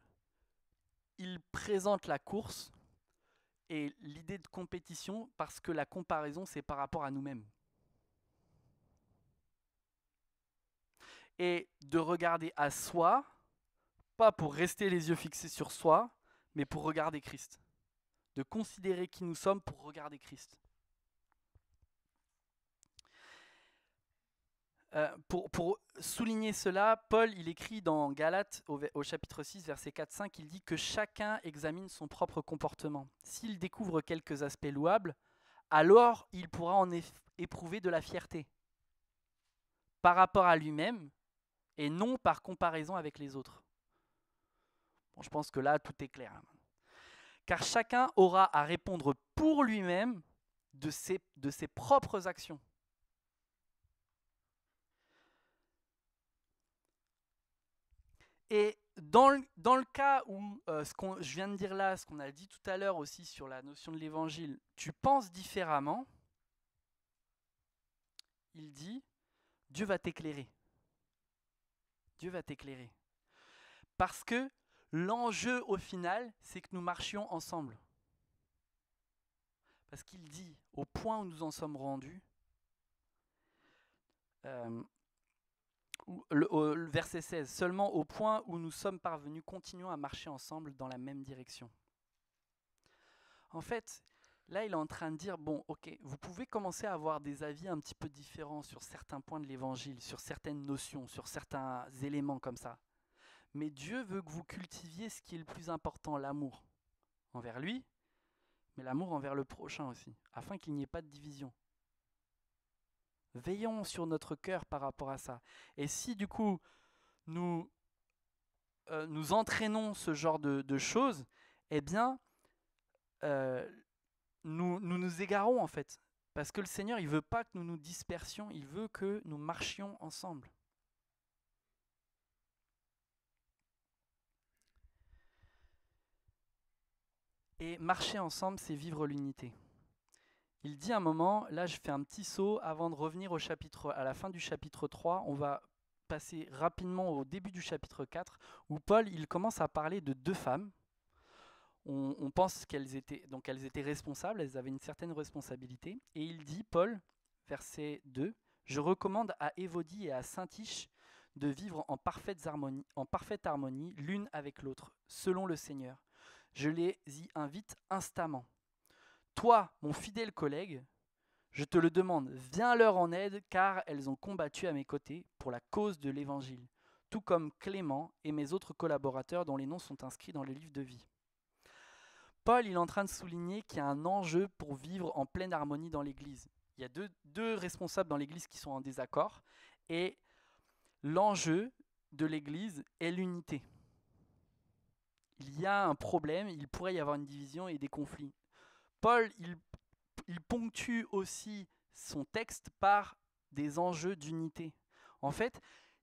[SPEAKER 1] il présente la course et l'idée de compétition parce que la comparaison, c'est par rapport à nous-mêmes. Et de regarder à soi, pas pour rester les yeux fixés sur soi, mais pour regarder Christ. De considérer qui nous sommes pour regarder Christ. Pour souligner cela, Paul, il écrit dans Galates au chapitre 6, verset 4-5, il dit que chacun examine son propre comportement. S'il découvre quelques aspects louables, alors il pourra en éprouver de la fierté par rapport à lui-même et non par comparaison avec les autres. Bon, je pense que là, tout est clair. Car chacun aura à répondre pour lui-même de ses propres actions. Et dans le cas où je viens de dire là, ce qu'on a dit tout à l'heure aussi sur la notion de l'évangile, tu penses différemment, il dit, Dieu va t'éclairer. Dieu va t'éclairer. Parce que l'enjeu au final, c'est que nous marchions ensemble. Parce qu'il dit, au point où nous en sommes rendus, le verset 16, seulement au point où nous sommes parvenus, continuons à marcher ensemble dans la même direction. En fait, là, il est en train de dire, bon, ok, vous pouvez commencer à avoir des avis un petit peu différents sur certains points de l'évangile, sur certaines notions, sur certains éléments comme ça. Mais Dieu veut que vous cultiviez ce qui est le plus important, l'amour envers lui, mais l'amour envers le prochain aussi, afin qu'il n'y ait pas de division. Veillons sur notre cœur par rapport à ça. Et si du coup, nous entraînons ce genre de choses, eh bien, nous égarons en fait. Parce que le Seigneur, il ne veut pas que nous nous dispersions, il veut que nous marchions ensemble. Et marcher ensemble, c'est vivre l'unité. Il dit un moment, là je fais un petit saut avant de revenir à la fin du chapitre 3, on va passer rapidement au début du chapitre 4, où Paul il commence à parler de deux femmes. On pense qu'elles étaient responsables, elles avaient une certaine responsabilité. Et il dit, Paul, verset 2, « Je recommande à Évodie et à Syntyche de vivre en parfaite harmonie l'une avec l'autre, selon le Seigneur. Je les y invite instamment. Toi, mon fidèle collègue, je te le demande, viens leur en aide, car elles ont combattu à mes côtés pour la cause de l'Évangile, tout comme Clément et mes autres collaborateurs dont les noms sont inscrits dans le livre de vie. » Paul il est en train de souligner qu'il y a un enjeu pour vivre en pleine harmonie dans l'Église. Il y a deux responsables dans l'Église qui sont en désaccord, et l'enjeu de l'Église est l'unité. Il y a un problème, il pourrait y avoir une division et des conflits. Paul, il ponctue aussi son texte par des enjeux d'unité. En fait,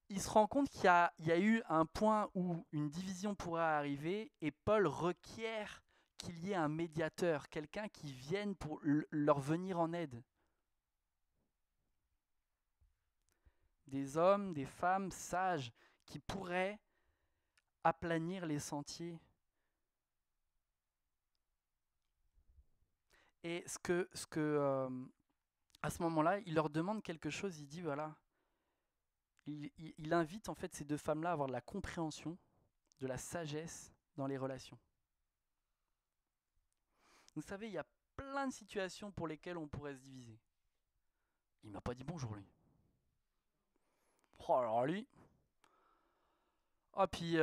[SPEAKER 1] il se rend compte qu'il y a eu un point où une division pourrait arriver et Paul requiert qu'il y ait un médiateur, quelqu'un qui vienne pour leur venir en aide. Des hommes, des femmes sages qui pourraient aplanir les sentiers. Et à ce moment-là, il leur demande quelque chose, il dit voilà, il invite en fait ces deux femmes-là à avoir de la compréhension, de la sagesse dans les relations. Vous savez, il y a plein de situations pour lesquelles on pourrait se diviser. Il m'a pas dit bonjour lui. Oh alors lui. Ah puis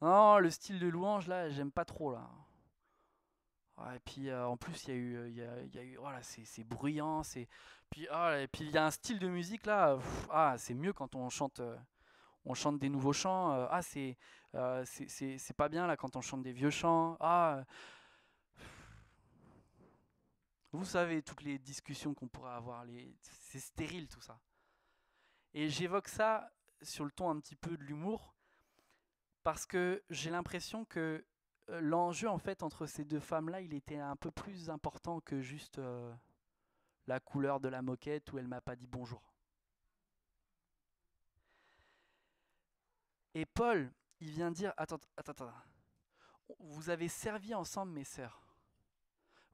[SPEAKER 1] non, le style de louange là, j'aime pas trop là. Ah, et puis en plus il y a eu voilà, c'est bruyant, puis et puis il y a un style de musique là, c'est mieux quand on chante des nouveaux chants. C'est pas bien là quand on chante des vieux chants. Vous savez toutes les discussions qu'on pourrait avoir, c'est stérile tout ça. Et j'évoque ça sur le ton un petit peu de l'humour parce que j'ai l'impression que l'enjeu en fait entre ces deux femmes-là, il était un peu plus important que juste la couleur de la moquette où elle m'a pas dit bonjour. Et Paul, il vient dire attends. Vous avez servi ensemble mes sœurs.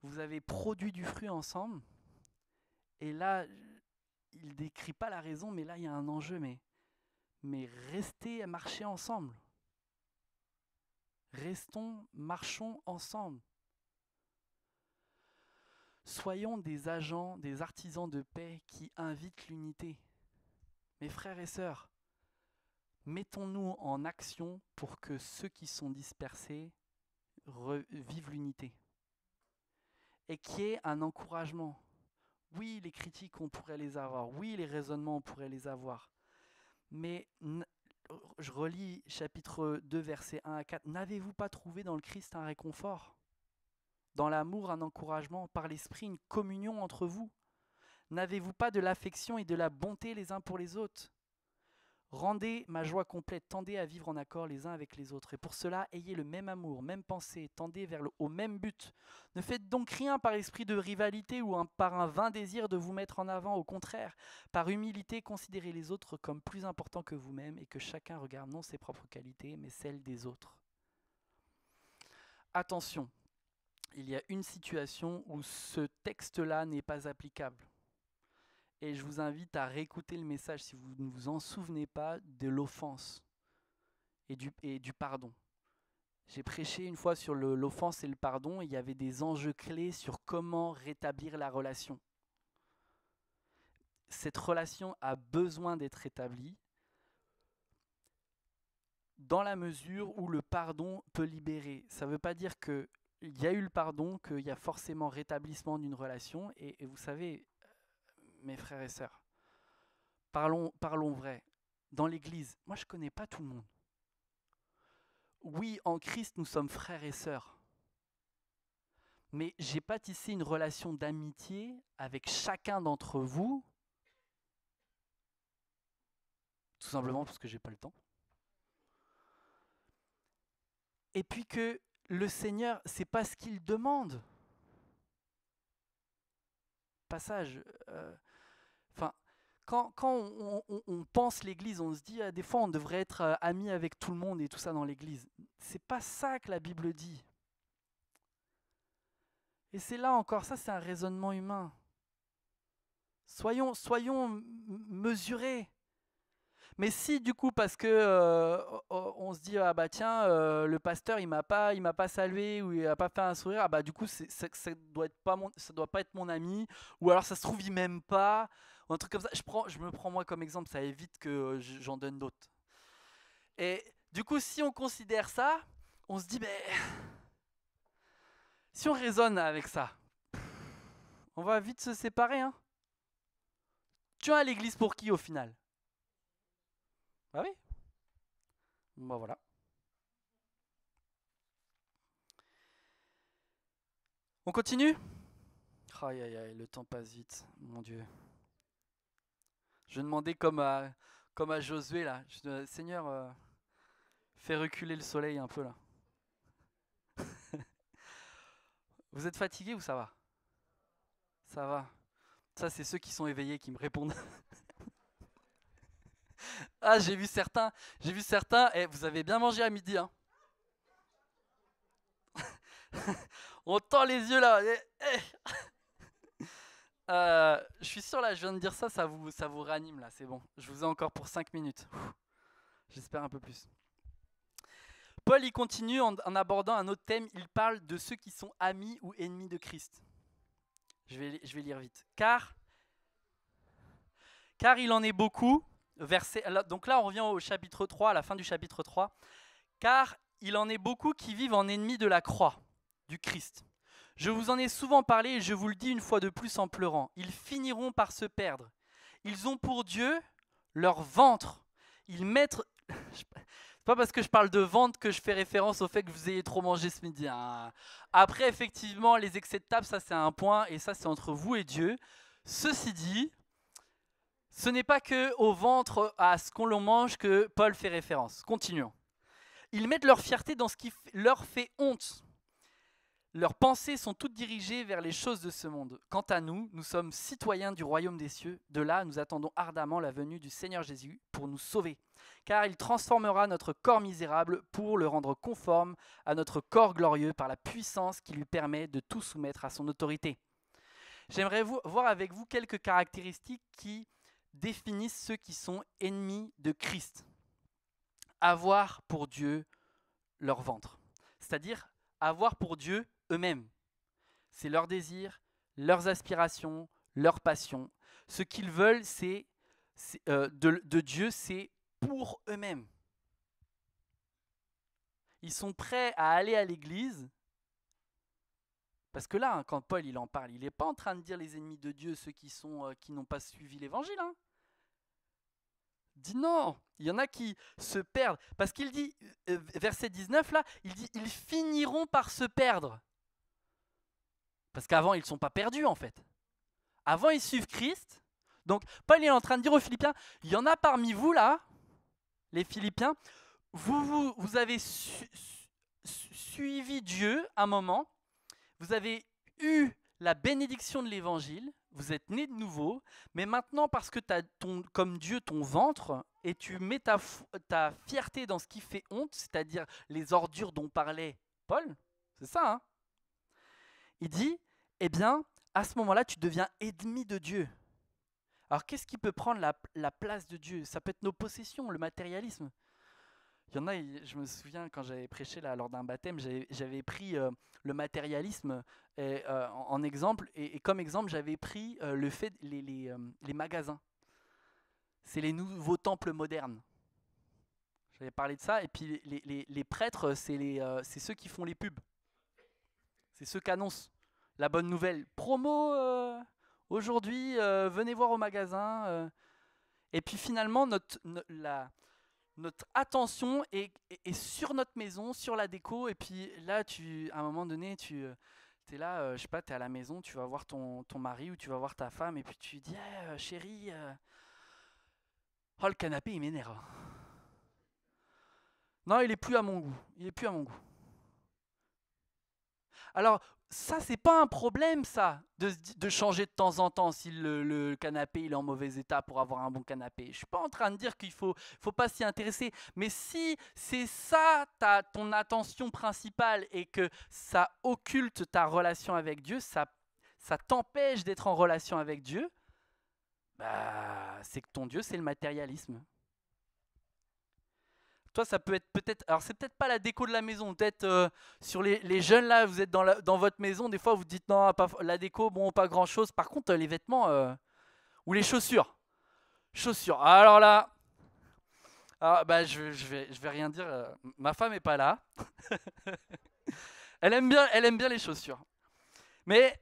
[SPEAKER 1] Vous avez produit du fruit ensemble. Et là, il ne décrit pas la raison, mais là, il y a un enjeu. Mais restez à marcher ensemble. Marchons ensemble. Soyons des agents, des artisans de paix qui invitent l'unité. Mes frères et sœurs, mettons-nous en action pour que ceux qui sont dispersés vivent l'unité. Et qu'il y ait un encouragement. Oui, les critiques, on pourrait les avoir. Oui, les raisonnements, on pourrait les avoir. Mais je relis chapitre 2, versets 1 à 4. N'avez-vous pas trouvé dans le Christ un réconfort ? Dans l'amour, un encouragement, par l'esprit, une communion entre vous ? N'avez-vous pas de l'affection et de la bonté les uns pour les autres ? Rendez ma joie complète, tendez à vivre en accord les uns avec les autres. Et pour cela, ayez le même amour, même pensée, tendez au même but. Ne faites donc rien par esprit de rivalité ou par un vain désir de vous mettre en avant. Au contraire, par humilité, considérez les autres comme plus importants que vous-même et que chacun regarde non ses propres qualités, mais celles des autres. Attention, il y a une situation où ce texte-là n'est pas applicable. Et je vous invite à réécouter le message si vous ne vous en souvenez pas de l'offense et du pardon. J'ai prêché une fois sur l'offense et le pardon, et il y avait des enjeux clés sur comment rétablir la relation. Cette relation a besoin d'être rétablie dans la mesure où le pardon peut libérer. Ça ne veut pas dire qu'il y a eu le pardon, qu'il y a forcément rétablissement d'une relation. Et vous savez, mes frères et sœurs, parlons vrai. Dans l'Église, moi je ne connais pas tout le monde. Oui, en Christ, nous sommes frères et sœurs. Mais je n'ai pas tissé une relation d'amitié avec chacun d'entre vous, tout simplement parce que je n'ai pas le temps. Et puis que le Seigneur, c'est pas ce qu'il demande. Passage. Quand on pense l'Église, on se dit des fois on devrait être amis avec tout le monde et tout ça dans l'Église. C'est pas ça que la Bible dit. Et c'est là encore, ça c'est un raisonnement humain. Soyons mesurés. Mais si du coup parce que on se dit ah bah tiens le pasteur il m'a pas salué ou il a pas fait un sourire, ah bah du coup ça doit pas être mon ami, ou alors ça se trouve il m'aime pas, ou un truc comme ça. Je me prends moi comme exemple, ça évite que j'en donne d'autres. Et du coup si on considère ça, on se dit si on raisonne avec ça, on va vite se séparer, hein. Tu vas à l'église pour qui au final? Ah oui? Bah voilà. On continue? Aïe aïe aïe, le temps passe vite, mon Dieu. Je demandais comme à Josué là, Seigneur, fais reculer le soleil un peu là. Vous êtes fatigué ou ça va? Ça va. Ça c'est ceux qui sont éveillés qui me répondent. Ah j'ai vu certains, et vous avez bien mangé à midi, hein. On tend les yeux là. Je suis sûr là, je viens de dire ça, ça vous ranime là, c'est bon. Je vous ai encore pour 5 minutes. J'espère un peu plus. Paul il continue en abordant un autre thème, il parle de ceux qui sont amis ou ennemis de Christ. Je vais lire vite. Car il en est beaucoup, donc là on revient au chapitre 3, à la fin du chapitre 3. Car il en est beaucoup qui vivent en ennemis de la croix, du Christ. Je vous en ai souvent parlé et je vous le dis une fois de plus en pleurant. Ils finiront par se perdre. Ils ont pour Dieu leur ventre. Ils mettent... C'est pas parce que je parle de ventre que je fais référence au fait que vous ayez trop mangé ce midi, hein. Après, effectivement, les excès de table, ça c'est un point, et ça c'est entre vous et Dieu. Ceci dit, ce n'est pas que au ventre, à ce qu'on l'on mange, que Paul fait référence. Continuons. Ils mettent leur fierté dans ce qui leur fait honte. Leurs pensées sont toutes dirigées vers les choses de ce monde. Quant à nous, nous sommes citoyens du royaume des cieux. De là, nous attendons ardemment la venue du Seigneur Jésus pour nous sauver. Car il transformera notre corps misérable pour le rendre conforme à notre corps glorieux par la puissance qui lui permet de tout soumettre à son autorité. J'aimerais voir avec vous quelques caractéristiques qui définissent ceux qui sont ennemis de Christ. Avoir pour Dieu leur ventre. C'est-à-dire avoir pour Dieu eux-mêmes. C'est leurs désirs, leurs aspirations, leurs passions. Ce qu'ils veulent, de Dieu, c'est pour eux-mêmes. Ils sont prêts à aller à l'église, parce que là, quand Paul il en parle, il n'est pas en train de dire les ennemis de Dieu, ceux qui n'ont pas suivi l'évangile. Hein. Il dit non, il y en a qui se perdent. Parce qu'il dit, verset 19 là, il dit, ils finiront par se perdre. Parce qu'avant, ils ne sont pas perdus en fait. Avant, ils suivent Christ. Donc, Paul est en train de dire aux Philippiens, il y en a parmi vous là, les Philippiens, vous avez suivi Dieu un moment, vous avez eu la bénédiction de l'évangile, vous êtes nés de nouveau, mais maintenant parce que tu as comme Dieu ton ventre, et tu mets ta fierté dans ce qui fait honte, c'est-à-dire les ordures dont parlait Paul, c'est ça, hein. Il dit, eh bien, à ce moment-là, tu deviens ennemi de Dieu. Alors qu'est-ce qui peut prendre la place de Dieu? Ça peut être nos possessions, le matérialisme. Il y en a, je me souviens quand j'avais prêché là, lors d'un baptême, j'avais pris le matérialisme en exemple, et comme exemple, j'avais pris le fait les magasins. C'est les nouveaux temples modernes. J'avais parlé de ça, et puis les prêtres, c'est ceux qui font les pubs. C'est ceux qui annoncent la bonne nouvelle. Promo aujourd'hui, venez voir au magasin. Et puis finalement, notre attention est sur notre maison, sur la déco. Et puis là, à un moment donné, tu es là, je sais pas, tu es à la maison, tu vas voir ton mari ou tu vas voir ta femme. Et puis tu dis, hey, chérie, oh le canapé, il m'énerve. Non, il est plus à mon goût. Il est plus à mon goût. Alors, ça, c'est pas un problème, ça, de changer de temps en temps si le canapé il est en mauvais état pour avoir un bon canapé. Je suis pas en train de dire qu'il faut pas s'y intéresser. Mais si c'est ça ton attention principale et que ça occulte ta relation avec Dieu, ça t'empêche d'être en relation avec Dieu, bah, c'est que ton Dieu, c'est le matérialisme. Toi, ça peut être peut-être. Alors, c'est peut-être pas la déco de la maison. Peut-être sur les jeunes là, vous êtes dans votre maison. Des fois, vous dites non, pas, la déco, bon, pas grand-chose. Par contre, les vêtements ou les chaussures. Chaussures. Alors là, bah, je vais rien dire. Ma femme est pas là. Elle aime bien les chaussures. Mais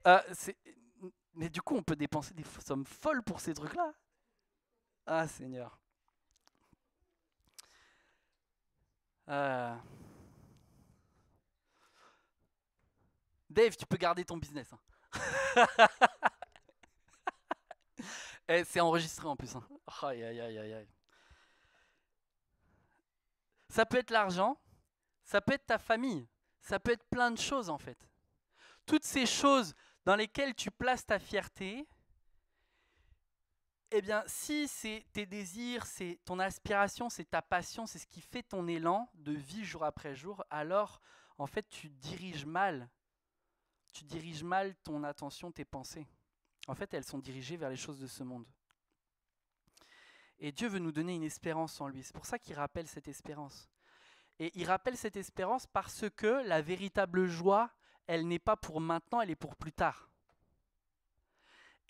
[SPEAKER 1] mais du coup, on peut dépenser des sommes folles pour ces trucs-là. Ah, Seigneur. Euh, Dave, tu peux garder ton business. Hein. C'est enregistré en plus. Hein. Aïe, aïe, aïe, aïe, aïe. Ça peut être l'argent, ça peut être ta famille, ça peut être plein de choses en fait. Toutes ces choses dans lesquelles tu places ta fierté, eh bien, si c'est tes désirs, c'est ton aspiration, c'est ta passion, c'est ce qui fait ton élan de vie jour après jour, alors en fait tu diriges mal. Tu diriges mal ton attention, tes pensées. En fait, elles sont dirigées vers les choses de ce monde. Et Dieu veut nous donner une espérance en lui. C'est pour ça qu'il rappelle cette espérance. Et il rappelle cette espérance parce que la véritable joie, elle n'est pas pour maintenant, elle est pour plus tard.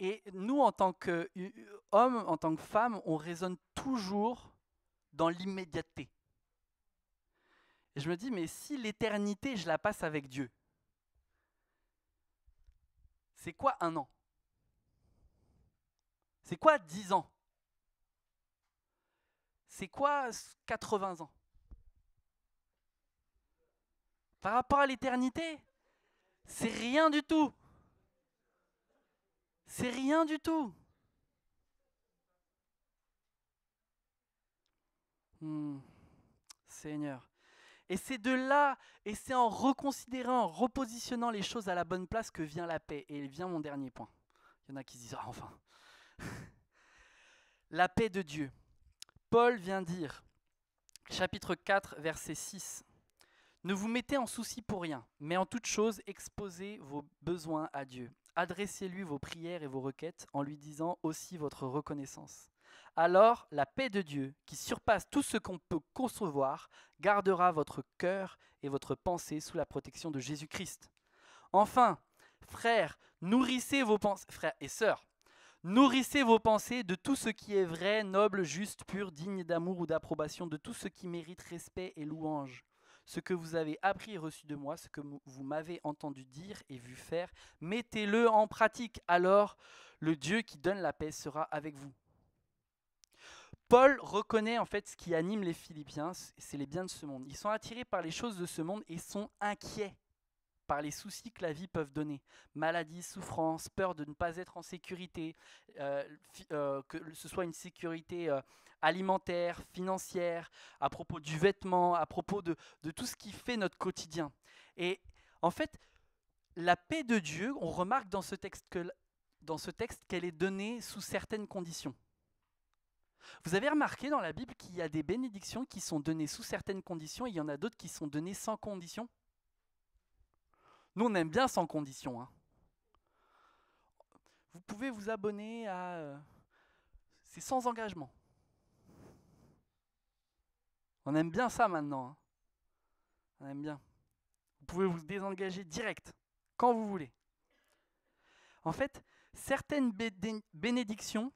[SPEAKER 1] Et nous, en tant qu'hommes, en tant que femmes, on raisonne toujours dans l'immédiateté. Et je me dis, mais si l'éternité, je la passe avec Dieu, c'est quoi 1 an? C'est quoi 10 ans? C'est quoi 80 ans? Par rapport à l'éternité, c'est rien du tout. C'est rien du tout. Seigneur. Et c'est de là, et c'est en reconsidérant, en repositionnant les choses à la bonne place que vient la paix. Et vient mon dernier point. Il y en a qui se disent, ah enfin. La paix de Dieu. Paul vient dire, chapitre 4, verset 6, « Ne vous mettez en souci pour rien, mais en toute chose, exposez vos besoins à Dieu. Adressez-lui vos prières et vos requêtes en lui disant aussi votre reconnaissance. Alors la paix de Dieu, qui surpasse tout ce qu'on peut concevoir, gardera votre cœur et votre pensée sous la protection de Jésus-Christ. Enfin, frères, nourrissez vos pensées, frères et sœurs, nourrissez vos pensées de tout ce qui est vrai, noble, juste, pur, digne d'amour ou d'approbation, de tout ce qui mérite respect et louange. Ce que vous avez appris et reçu de moi, ce que vous m'avez entendu dire et vu faire, mettez-le en pratique. Alors, le Dieu qui donne la paix sera avec vous. » Paul reconnaît en fait ce qui anime les Philippiens, c'est les biens de ce monde. Ils sont attirés par les choses de ce monde et sont inquiets par les soucis que la vie peut donner. Maladie, souffrance, peur de ne pas être en sécurité, que ce soit une sécurité alimentaire, financière, à propos du vêtement, à propos de tout ce qui fait notre quotidien. Et en fait, la paix de Dieu, on remarque dans ce texte qu'elle est donnée sous certaines conditions. Vous avez remarqué dans la Bible qu'il y a des bénédictions qui sont données sous certaines conditions et il y en a d'autres qui sont données sans condition. Nous, on aime bien sans condition. Hein. Vous pouvez vous abonner à c'est sans engagement. On aime bien ça maintenant. Hein. On aime bien. Vous pouvez vous désengager direct, quand vous voulez. En fait, certaines bénédictions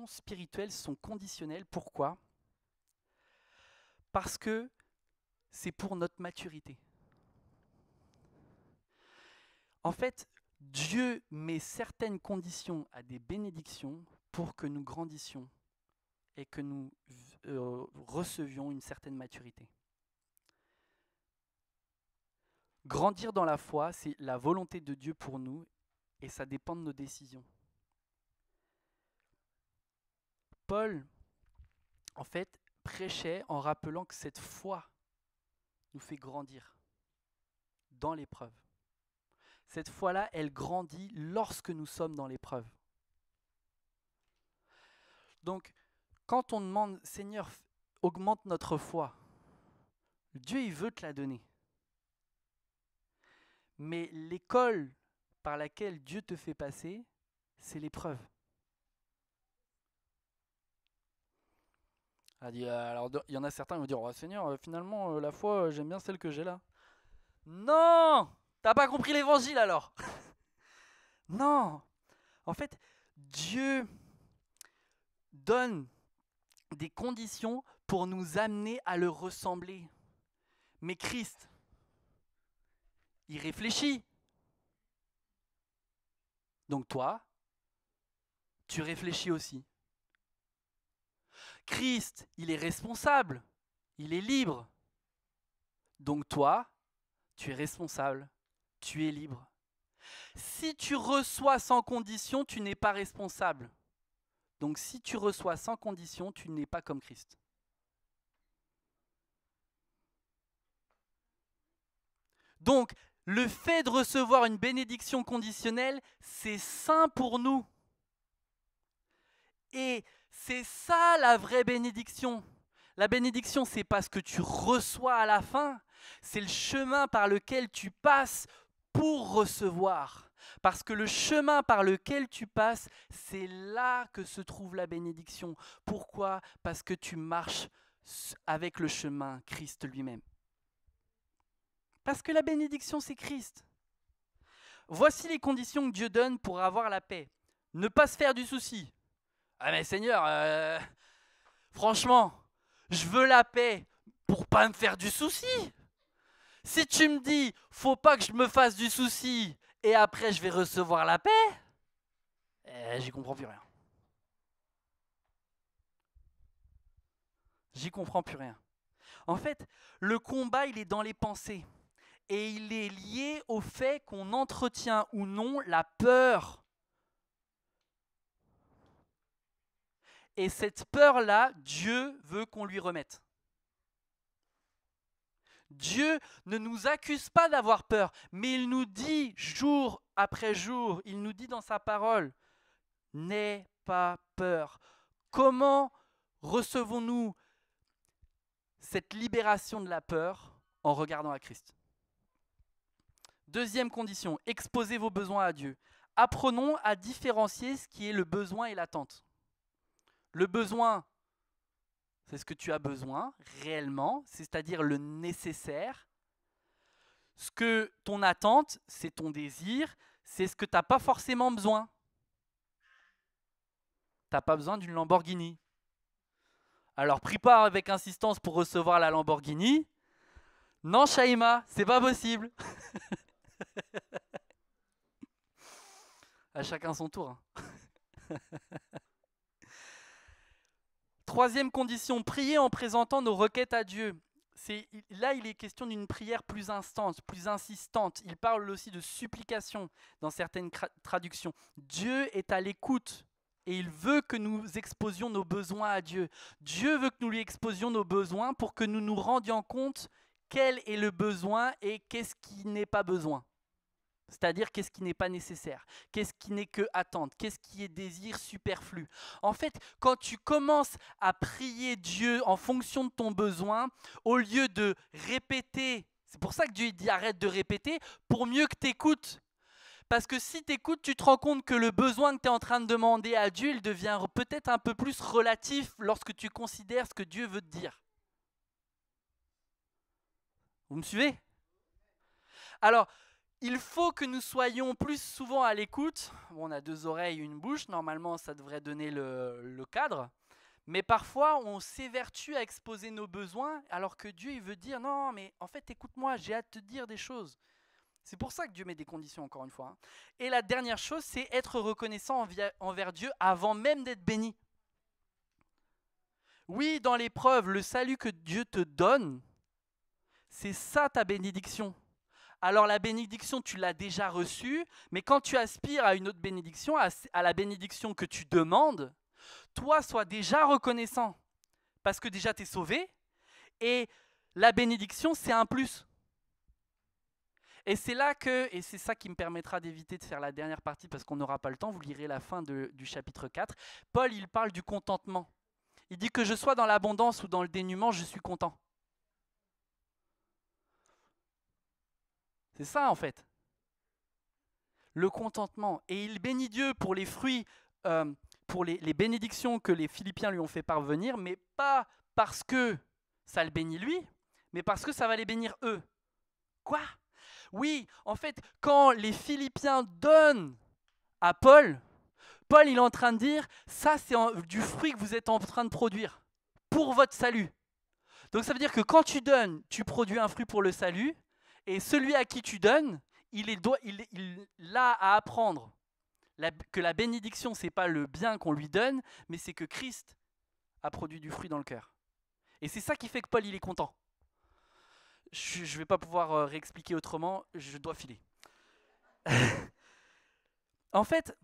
[SPEAKER 1] spirituelles sont conditionnelles. Pourquoi ? Parce que c'est pour notre maturité. En fait, Dieu met certaines conditions à des bénédictions pour que nous grandissions et que nous recevions une certaine maturité. Grandir dans la foi, c'est la volonté de Dieu pour nous et ça dépend de nos décisions. Paul, en fait, prêchait en rappelant que cette foi nous fait grandir dans l'épreuve. Cette foi-là, elle grandit lorsque nous sommes dans l'épreuve. Donc, quand on demande, Seigneur, augmente notre foi, Dieu, il veut te la donner. Mais l'école par laquelle Dieu te fait passer, c'est l'épreuve. Alors, il y en a certains qui vont dire, oh, Seigneur, finalement, la foi, j'aime bien celle que j'ai là. Non! T'as pas compris l'évangile alors? Non! En fait, Dieu donne des conditions pour nous amener à le ressembler. Mais Christ, il réfléchit. Donc toi, tu réfléchis aussi. Christ, il est responsable, il est libre. Donc toi, tu es responsable, tu es libre. Si tu reçois sans condition, tu n'es pas responsable. Donc si tu reçois sans condition, tu n'es pas comme Christ. Donc, le fait de recevoir une bénédiction conditionnelle, c'est sain pour nous. Et c'est ça la vraie bénédiction. La bénédiction, c'est pas ce que tu reçois à la fin, c'est le chemin par lequel tu passes pour recevoir. Parce que le chemin par lequel tu passes, c'est là que se trouve la bénédiction. Pourquoi ? Parce que tu marches avec le chemin, Christ lui-même. Parce que la bénédiction, c'est Christ. Voici les conditions que Dieu donne pour avoir la paix. Ne pas se faire du souci. Ah mais Seigneur, franchement, je veux la paix pour pas me faire du souci. Si tu me dis, faut pas que je me fasse du souci et après je vais recevoir la paix, j'y comprends plus rien. J'y comprends plus rien. En fait, le combat, il est dans les pensées. Et il est lié au fait qu'on entretient ou non la peur. Et cette peur-là, Dieu veut qu'on lui remette. Dieu ne nous accuse pas d'avoir peur, mais il nous dit jour après jour, il nous dit dans sa parole, n'aie pas peur. Comment recevons-nous cette libération de la peur en regardant à Christ ? Deuxième condition, exposez vos besoins à Dieu. Apprenons à différencier ce qui est le besoin et l'attente. Le besoin, c'est ce que tu as besoin réellement, c'est-à-dire le nécessaire. Ce que ton attente, c'est ton désir, c'est ce que tu n'as pas forcément besoin. Tu n'as pas besoin d'une Lamborghini. Alors prie pas avec insistance pour recevoir la Lamborghini. Non, Shaima, c'est pas possible. À chacun son tour. Troisième condition, prier en présentant nos requêtes à Dieu. Là, il est question d'une prière plus intense, plus insistante. Il parle aussi de supplication dans certaines traductions. Dieu est à l'écoute et il veut que nous exposions nos besoins à Dieu. Dieu veut que nous lui exposions nos besoins pour que nous nous rendions compte quel est le besoin et qu'est-ce qui n'est pas besoin. C'est-à-dire qu'est-ce qui n'est pas nécessaire, qu'est-ce qui n'est que attente, qu'est-ce qui est désir superflu. En fait, quand tu commences à prier Dieu en fonction de ton besoin, au lieu de répéter, c'est pour ça que Dieu dit arrête de répéter, pour mieux que tu écoutes. Parce que si tu écoutes, tu te rends compte que le besoin que tu es en train de demander à Dieu, il devient peut-être un peu plus relatif lorsque tu considères ce que Dieu veut te dire. Vous me suivez? Alors, il faut que nous soyons plus souvent à l'écoute. Bon, on a 2 oreilles, une bouche. Normalement, ça devrait donner le cadre. Mais parfois, on s'évertue à exposer nos besoins, alors que Dieu, il veut dire, non, mais en fait, écoute-moi, j'ai hâte de te dire des choses. C'est pour ça que Dieu met des conditions, encore une fois. Hein. Et la dernière chose, c'est être reconnaissant envers Dieu avant même d'être béni. Oui, dans l'épreuve, le salut que Dieu te donne, c'est ça ta bénédiction. Alors la bénédiction, tu l'as déjà reçue, mais quand tu aspires à une autre bénédiction, à la bénédiction que tu demandes, toi, sois déjà reconnaissant. Parce que déjà, tu es sauvé, et la bénédiction, c'est un plus. Et c'est là que, et c'est ça qui me permettra d'éviter de faire la dernière partie parce qu'on n'aura pas le temps, vous lirez la fin du chapitre 4. Paul, il parle du contentement. Il dit que je sois dans l'abondance ou dans le dénuement, je suis content. C'est ça en fait. Le contentement. Et il bénit Dieu pour les fruits, pour les bénédictions que les Philippiens lui ont fait parvenir, mais pas parce que ça le bénit lui, mais parce que ça va les bénir eux. Quoi ? Oui, en fait, quand les Philippiens donnent à Paul, Paul il est en train de dire, ça c'est du fruit que vous êtes en train de produire pour votre salut. Donc ça veut dire que quand tu donnes, tu produis un fruit pour le salut, et celui à qui tu donnes, il est là à apprendre que la bénédiction, c'est pas le bien qu'on lui donne, mais c'est que Christ a produit du fruit dans le cœur. Et c'est ça qui fait que Paul il est content. Je ne vais pas pouvoir réexpliquer autrement, je dois filer. En fait,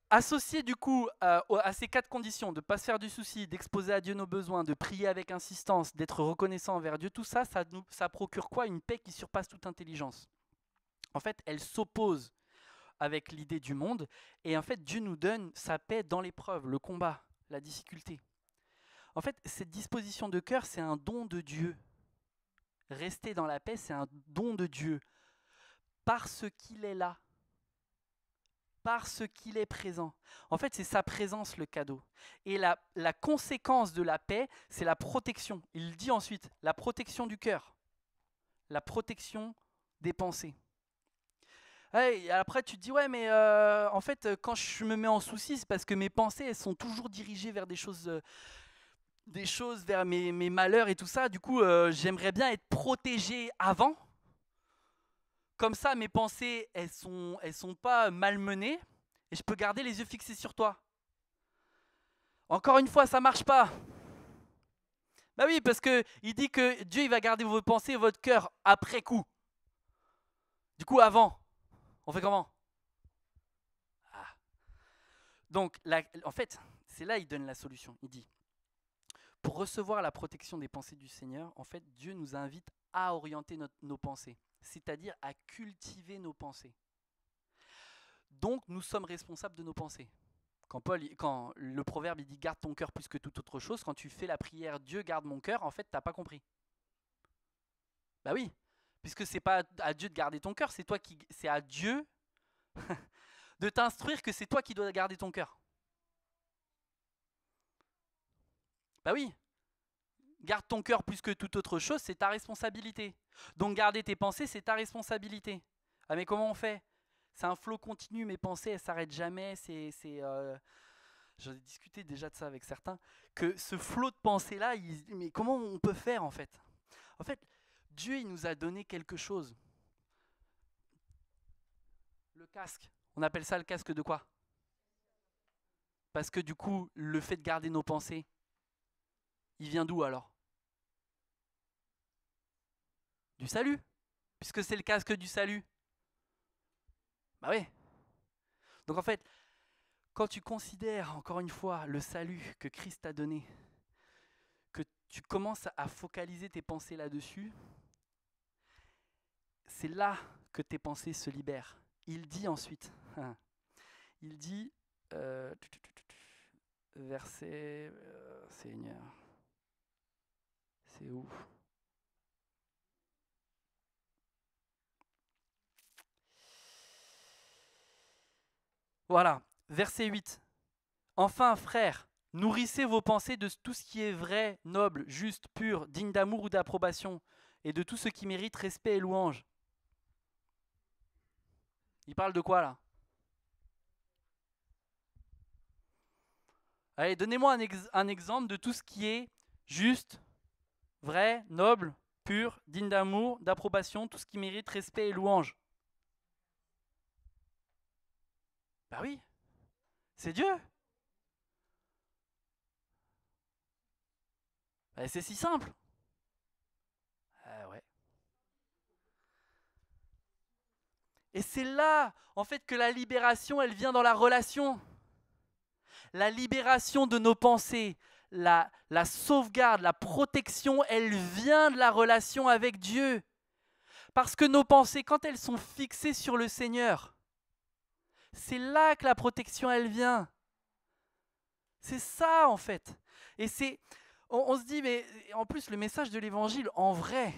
[SPEAKER 1] associé du coup à ces 4 conditions, de ne pas se faire du souci, d'exposer à Dieu nos besoins, de prier avec insistance, d'être reconnaissant envers Dieu, tout ça, ça procure quoi? Une paix qui surpasse toute intelligence. En fait, elle s'oppose avec l'idée du monde, et en fait, Dieu nous donne sa paix dans l'épreuve, le combat, la difficulté. En fait, cette disposition de cœur, c'est un don de Dieu. Rester dans la paix, c'est un don de Dieu, parce qu'il est là. Parce qu'il est présent. En fait, c'est sa présence le cadeau. Et la conséquence de la paix, c'est la protection. Il dit ensuite, la protection du cœur, la protection des pensées. Et après, tu te dis, ouais, mais en fait, quand je me mets en souci, c'est parce que mes pensées, elles sont toujours dirigées vers des choses vers mes malheurs et tout ça. Du coup, j'aimerais bien être protégé avant. Comme ça, mes pensées, elles sont pas malmenées. Et je peux garder les yeux fixés sur toi. Encore une fois, ça marche pas. Bah oui, parce que il dit que Dieu il va garder vos pensées et votre cœur après coup. Du coup, avant, on fait comment? Ah. Donc, en fait, c'est là il donne la solution. Il dit, pour recevoir la protection des pensées du Seigneur, en fait, Dieu nous invite à orienter nos pensées, c'est-à-dire à cultiver nos pensées. Donc, nous sommes responsables de nos pensées. Quand le proverbe il dit garde ton cœur plus que toute autre chose, quand tu fais la prière Dieu garde mon cœur, en fait, t'as pas compris. Bah oui, puisque c'est pas à Dieu de garder ton cœur, c'est à Dieu de t'instruire que c'est toi qui dois garder ton cœur. Bah oui, garde ton cœur plus que toute autre chose, c'est ta responsabilité. Donc garder tes pensées, c'est ta responsabilité. Ah mais comment on fait? C'est un flot continu, mes pensées, elles s'arrêtent jamais. J'en ai discuté déjà de ça avec certains, que ce flot de pensées-là, mais comment on peut faire en fait? En fait, Dieu, il nous a donné quelque chose. Le casque. On appelle ça le casque de quoi? Parce que du coup, le fait de garder nos pensées, il vient d'où alors? Du salut. Puisque c'est le casque du salut. Bah oui. Donc en fait, quand tu considères encore une fois le salut que Christ t'a donné, que tu commences à focaliser tes pensées là-dessus, c'est là que tes pensées se libèrent. Il dit ensuite, il dit, verset, Seigneur, c'est où? Voilà, verset 8. Enfin, frères, nourrissez vos pensées de tout ce qui est vrai, noble, juste, pur, digne d'amour ou d'approbation, et de tout ce qui mérite respect et louange. Il parle de quoi là? Allez, donnez-moi un exemple de tout ce qui est juste, vrai, noble, pur, digne d'amour, d'approbation, tout ce qui mérite respect et louange. Bah oui, c'est Dieu. Bah, c'est si simple. Ouais. Et c'est là, en fait, que la libération, elle vient dans la relation. La libération de nos pensées, la sauvegarde, la protection, elle vient de la relation avec Dieu. Parce que nos pensées, quand elles sont fixées sur le Seigneur, c'est là que la protection, elle vient. C'est ça, en fait. Et on se dit, mais en plus, le message de l'Évangile, en vrai,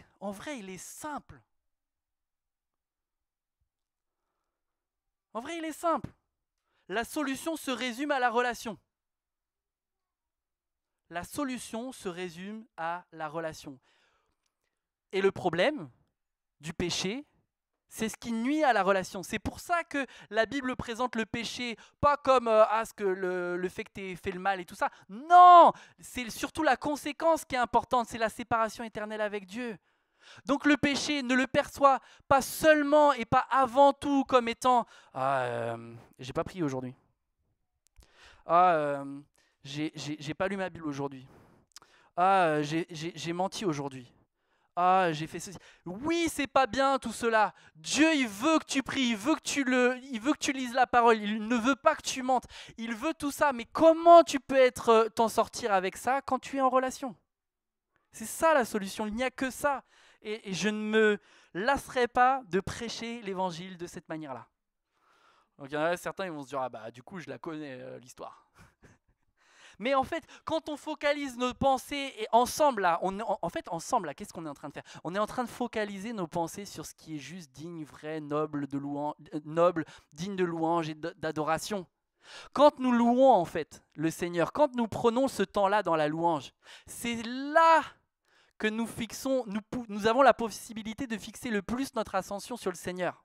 [SPEAKER 1] il est simple. En vrai, il est simple. La solution se résume à la relation. La solution se résume à la relation. Et le problème du péché, c'est ce qui nuit à la relation. C'est pour ça que la Bible présente le péché pas comme le fait que tu aies fait le mal et tout ça. Non, c'est surtout la conséquence qui est importante, c'est la séparation éternelle avec Dieu. Donc le péché ne le perçoit pas seulement et pas avant tout comme étant j'ai pas prié aujourd'hui. J'ai pas lu ma Bible aujourd'hui. J'ai menti aujourd'hui. J'ai fait ceci. Oui, c'est pas bien tout cela. Dieu, il veut que tu pries, il veut que tu lises la parole. Il ne veut pas que tu mentes. Il veut tout ça. Mais comment tu peux t'en sortir avec ça quand tu es en relation? C'est ça la solution. Il n'y a que ça. Et je ne me lasserai pas de prêcher l'évangile de cette manière-là. Donc il y en a certains, ils vont se dire du coup, je la connais l'histoire. Mais en fait, quand on focalise nos pensées et ensemble là, ensemble là, qu'est-ce qu'on est en train de faire? On est en train de focaliser nos pensées sur ce qui est juste, digne, vrai, noble, noble, digne de louange et d'adoration. Quand nous louons en fait le Seigneur, quand nous prenons ce temps-là dans la louange, c'est là que nous avons la possibilité de fixer le plus notre attention sur le Seigneur.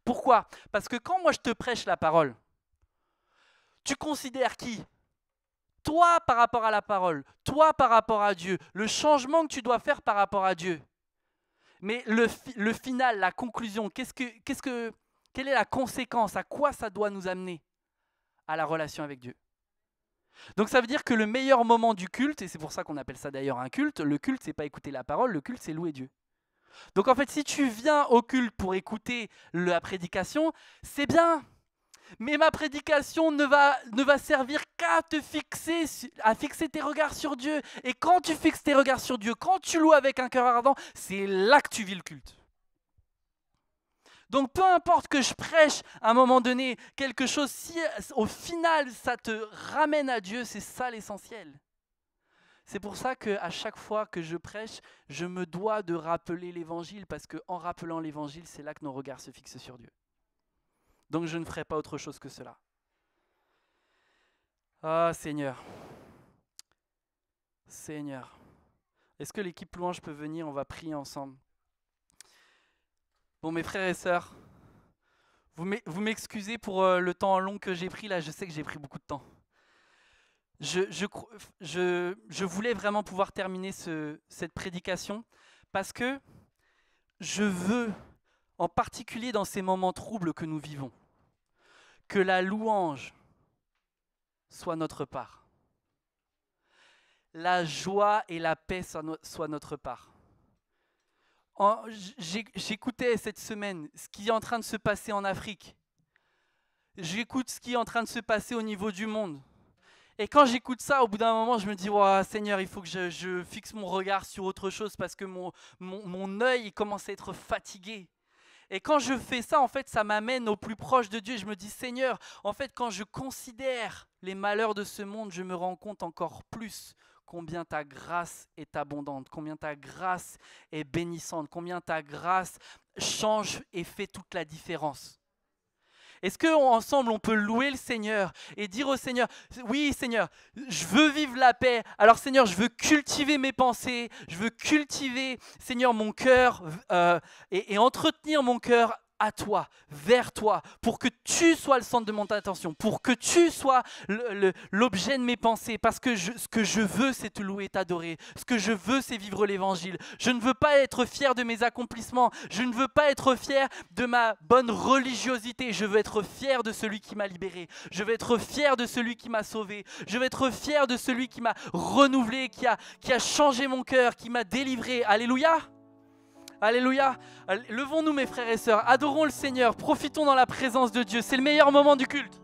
[SPEAKER 1] Pourquoi? Parce que quand moi je te prêche la parole, tu considères qui? Toi par rapport à la parole, toi par rapport à Dieu, le changement que tu dois faire par rapport à Dieu. Mais le final, la conclusion, quelle est la conséquence? À quoi ça doit nous amener? À la relation avec Dieu. Donc ça veut dire que le meilleur moment du culte, et c'est pour ça qu'on appelle ça d'ailleurs un culte, le culte c'est pas écouter la parole, le culte c'est louer Dieu. Donc en fait si tu viens au culte pour écouter la prédication, c'est bien. Mais ma prédication ne va servir qu'à à fixer tes regards sur Dieu. Et quand tu fixes tes regards sur Dieu, quand tu loues avec un cœur ardent, c'est là que tu vis le culte. Donc peu importe que je prêche à un moment donné quelque chose, si au final ça te ramène à Dieu, c'est ça l'essentiel. C'est pour ça qu'à chaque fois que je prêche, je me dois de rappeler l'évangile, parce qu'en rappelant l'évangile, c'est là que nos regards se fixent sur Dieu. Donc je ne ferai pas autre chose que cela. Ah Seigneur. Seigneur. Est-ce que l'équipe louange peut venir? On va prier ensemble. Bon mes frères et sœurs, vous m'excusez pour le temps long que j'ai pris là, je sais que j'ai pris beaucoup de temps. Je voulais vraiment pouvoir terminer cette prédication parce que je veux, en particulier dans ces moments troubles que nous vivons, que la louange soit notre part. La joie et la paix soient notre part. J'écoutais cette semaine ce qui est en train de se passer en Afrique. J'écoute ce qui est en train de se passer au niveau du monde. Et quand j'écoute ça, au bout d'un moment, je me dis, oh, Seigneur, il faut que je fixe mon regard sur autre chose parce que mon œil commence à être fatigué. Et quand je fais ça, en fait, ça m'amène au plus proche de Dieu. Je me dis, Seigneur, en fait, quand je considère les malheurs de ce monde, je me rends compte encore plus combien ta grâce est abondante, combien ta grâce est bénissante, combien ta grâce change et fait toute la différence. Est-ce qu'ensemble, on peut louer le Seigneur et dire au Seigneur, oui Seigneur, je veux vivre la paix. Alors Seigneur, je veux cultiver mes pensées, je veux cultiver, Seigneur, mon cœur et entretenir mon cœur à toi, vers toi, pour que tu sois le centre de mon attention, pour que tu sois l'objet de mes pensées, parce que ce que je veux, c'est te louer et t'adorer. Ce que je veux, c'est vivre l'évangile. Je ne veux pas être fier de mes accomplissements, je ne veux pas être fier de ma bonne religiosité, je veux être fier de celui qui m'a libéré, je veux être fier de celui qui m'a sauvé, je veux être fier de celui qui m'a renouvelé, qui a changé mon cœur, qui m'a délivré. Alléluia! Alléluia. Levons-nous mes frères et sœurs, adorons le Seigneur, profitons dans la présence de Dieu. C'est le meilleur moment du culte.